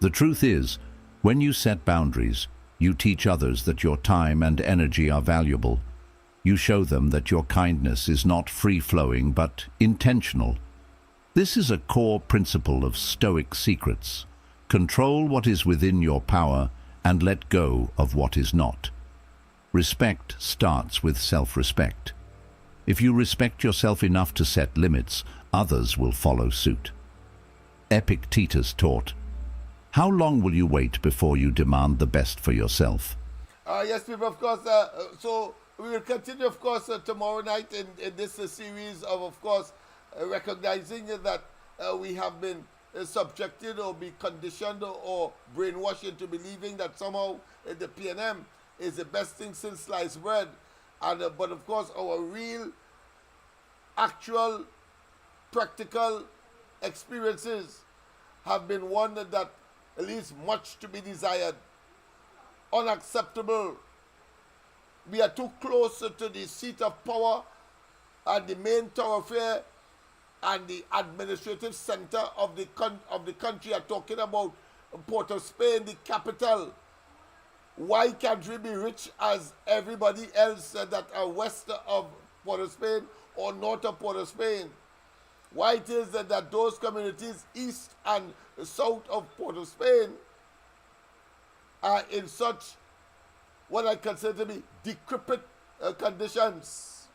The truth is, when you set boundaries, you teach others that your time and energy are valuable. You show them that your kindness is not free-flowing but intentional. This is a core principle of Stoic secrets. Control what is within your power and let go of what is not. Respect starts with self-respect. If you respect yourself enough to set limits, others will follow suit. Epictetus taught, "How long will you wait before you demand the best for yourself?" Yes, people, of course. So we will continue, of course, tomorrow night in this series of course, recognizing that we have been subjected or be conditioned or brainwashed into believing that somehow the PNM is the best thing since sliced bread. And but of course, our real, actual, practical experiences have been one that leaves much to be desired. Unacceptable. We are too close to the seat of power and the main thoroughfare and the administrative center of the country. I'm talking about Port of Spain, the capital. Why can't we be rich as everybody else that are west of Port of Spain or north of Port of Spain? Why it is that those communities east and south of Port of Spain are in such what I consider to be decrepit conditions?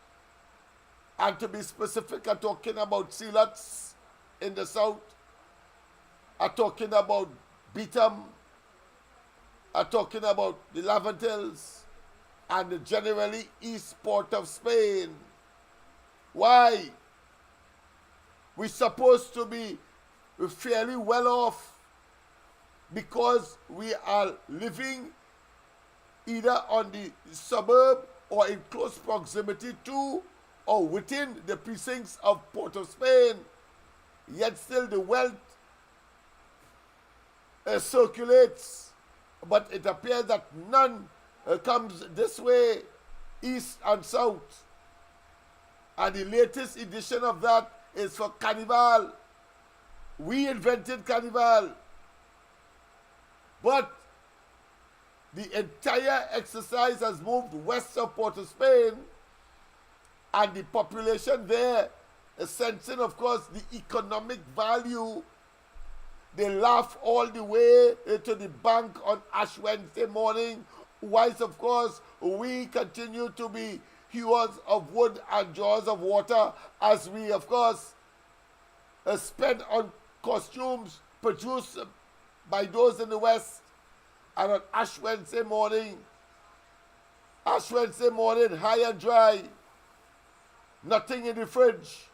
And to be specific, I'm talking about Sealots in the south. I'm talking about Beetham. I'm talking about the Laventilles and the generally east port of Spain. Why? We're supposed to be fairly well off because we are living either on the suburb or in close proximity to or within the precincts of Port of Spain. Yet still the wealth circulates, but it appears that none comes this way, east and south. And the latest edition of that is for Carnival. We invented Carnival. But the entire exercise has moved west of Port of Spain, and the population there is sensing, of course, the economic value. They laugh all the way to the bank on Ash Wednesday morning, whilst, of course, we continue to be hewers of wood and drawers of water as we, of course, spend on costumes produced by those in the West. And on Ash Wednesday morning, high and dry, nothing in the fridge,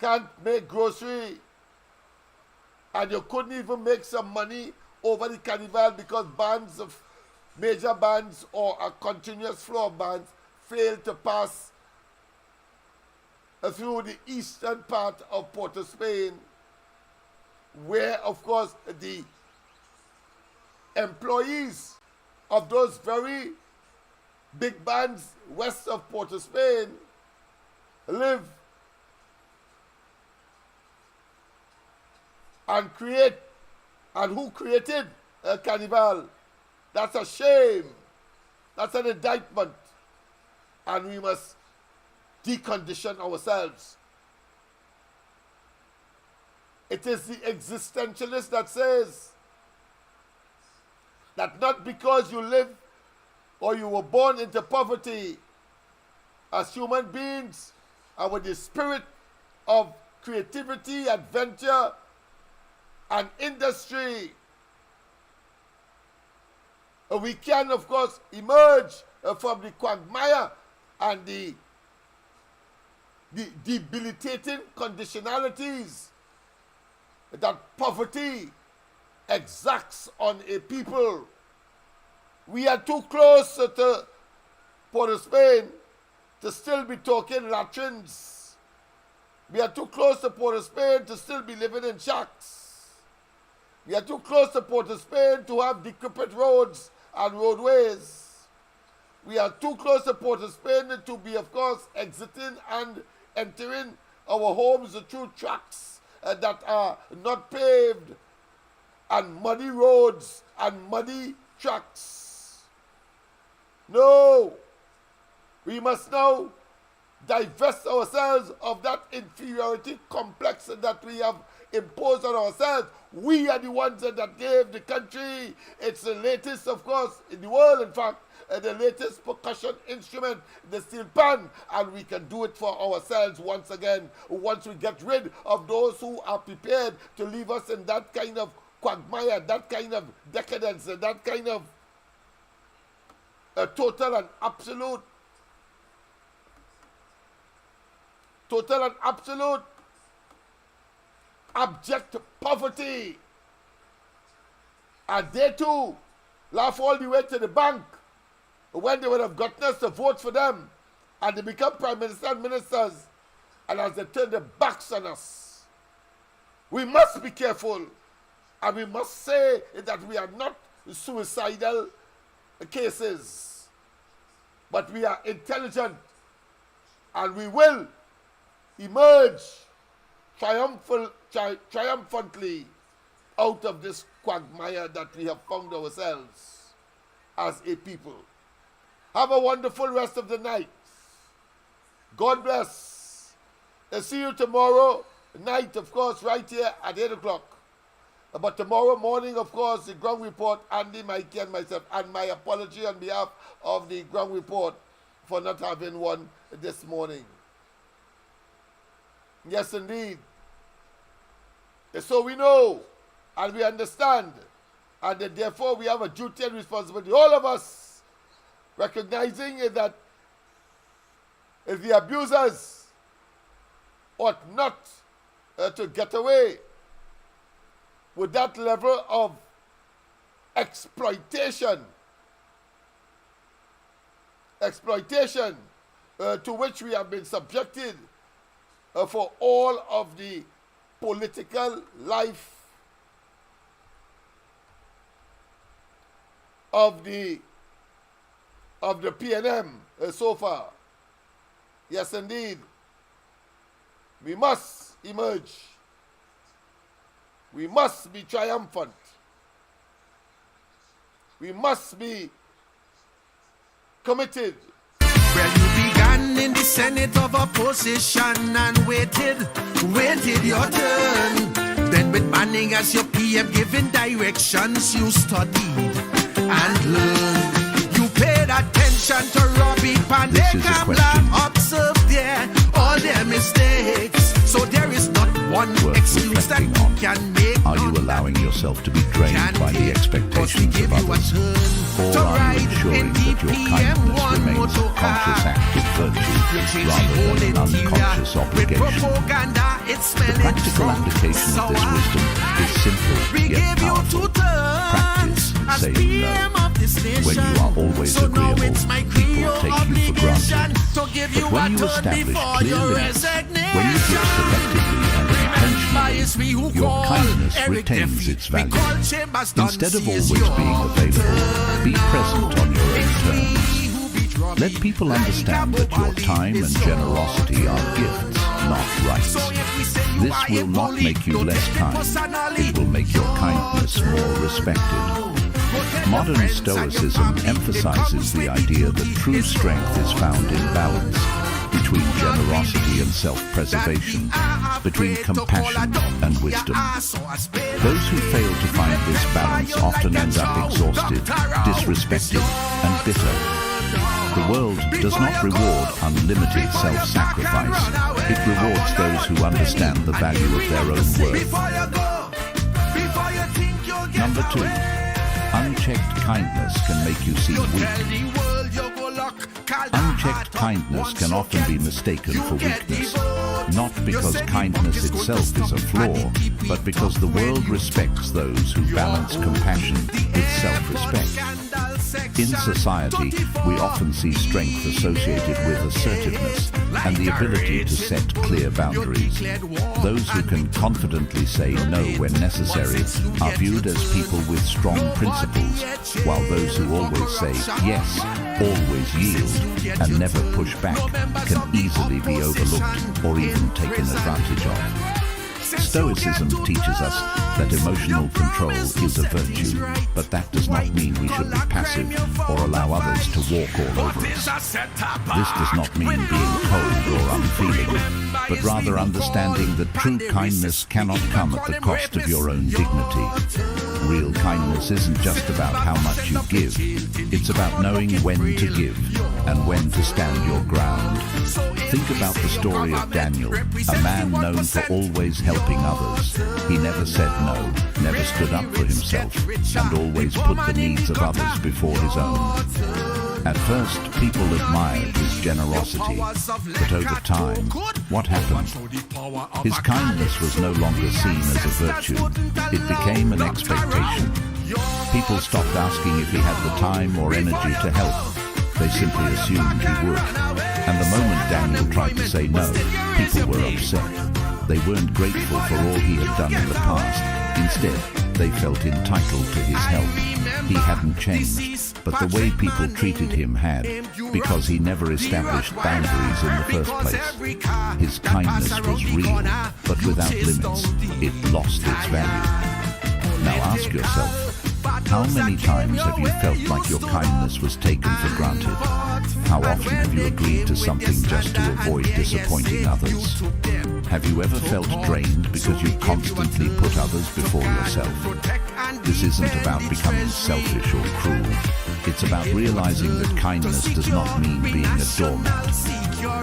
can't make grocery, and you couldn't even make some money over the Carnival because bands of major bands or a continuous flow of bands failed to pass through the eastern part of Port of Spain, where, of course, the employees of those very big bands west of Port of Spain live and create. And who created Carnival? That's a shame. That's an indictment. And we must decondition ourselves. It is the existentialist that says that not because you live or you were born into poverty, as human beings and with the spirit of creativity, adventure, and industry, we can, of course, emerge from the quagmire and the debilitating conditionalities that poverty exacts on a people. We are too close to Port of Spain to still be talking latrines. We are too close to Port of Spain to still be living in shacks. We are too close to Port of Spain to have decrepit roads and roadways. We are too close to Port of Spain to be, of course, exiting and entering our homes through tracks that are not paved, and muddy roads and muddy tracks. No, we must now divest ourselves of that inferiority complex that we have imposed on ourselves. We are the ones that gave the country its latest, of course, in the world, in fact, the latest percussion instrument, the steel pan, and we can do it for ourselves once again, once we get rid of those who are prepared to leave us in that kind of quagmire, that kind of decadence, that kind of total and absolute abject poverty. And they too laugh all the way to the bank when they would have gotten us to vote for them, and they become prime minister and ministers, and as they turn their backs on us. We must be careful, and we must say that we are not suicidal cases, but we are intelligent, and we will emerge triumphantly out of this quagmire that we have found ourselves. as a people. Have a wonderful rest of the night. God bless. I'll see you tomorrow night, of course, right here at 8 o'clock. But tomorrow morning, of course, the ground report, Andy, Mikey, and myself. And my apology on behalf of the ground report for not having one this morning. Yes, indeed. So we know and we understand, and therefore we have a duty and responsibility, all of us, recognizing that if the abusers ought not to get away with that level of exploitation to which we have been subjected for all of the political life of the PNM so far. Yes, indeed. We must emerge. We must be triumphant. We must be committed. Well, you began in the Senate of opposition and waited your turn. Then with Manning as your PM giving directions, you studied and learned. You paid attention to Robbie Pandey, observed all their mistakes. So there is not one excuse that you can make. Are you allowing yourself to be drained by the expectations of others? Or are you ensuring that your kindness remains a conscious act of virtue rather than an unconscious obligation? The practical application of this wisdom is simple yet powerful. Practice saying no. When you are always agreeable, people take you for granted. But when you establish clear limits, when you give selectively and intentionally, your kindness retains its value. Instead of always being available, be present on your own terms. Let people understand that your time and generosity are gifts, not rights. This will not make you less kind. It will make your kindness more respected. Modern Stoicism emphasizes the idea that true strength is found in balance between generosity and self-preservation, between compassion and wisdom. Those who fail to find this balance often end up exhausted, disrespected, and bitter. The world does not reward unlimited self-sacrifice. It rewards those who understand the value of their own worth. Number 2. Unchecked kindness can make you seem weak. Unchecked kindness can often be mistaken for weakness, not because kindness itself is a flaw, but because the world respects those who balance compassion with self-respect. In society, we often see strength associated with assertiveness and the ability to set clear boundaries. Those who can confidently say no when necessary are viewed as people with strong principles, while those who always say yes, always yield, and never push back can easily be overlooked or even taken advantage of. Stoicism teaches us that emotional control is a virtue, but that does not mean we should be passive or allow others to walk all over us. This does not mean being cold or unfeeling, but rather understanding that true kindness cannot come at the cost of your own dignity. Real kindness isn't just about how much you give, it's about knowing when to give and when to stand your ground. Think about the story of Daniel, a man known for always helping others. He never said no, never stood up for himself, and always put the needs of others before his own. At first, people admired his generosity, but over time, what happened? His kindness was no longer seen as a virtue. It became an expectation. People stopped asking if he had the time or energy to help. They simply assumed he would. And the moment Daniel tried to say no, people were upset. They weren't grateful for all he had done in the past. Instead, they felt entitled to his help. He hadn't changed, but the way people treated him had, because he never established boundaries in the first place. His kindness was real, but without limits, it lost its value. Now ask yourself, How many times have you felt like your kindness was taken for granted? How often have you agreed to something just to avoid disappointing others? Have you ever felt drained because you constantly put others before yourself? This isn't about becoming selfish or cruel. It's about realizing that kindness does not mean being a doormat.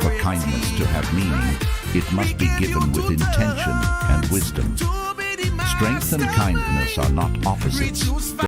For kindness to have meaning, it must be given with intention and wisdom. Strength and kindness are not opposites.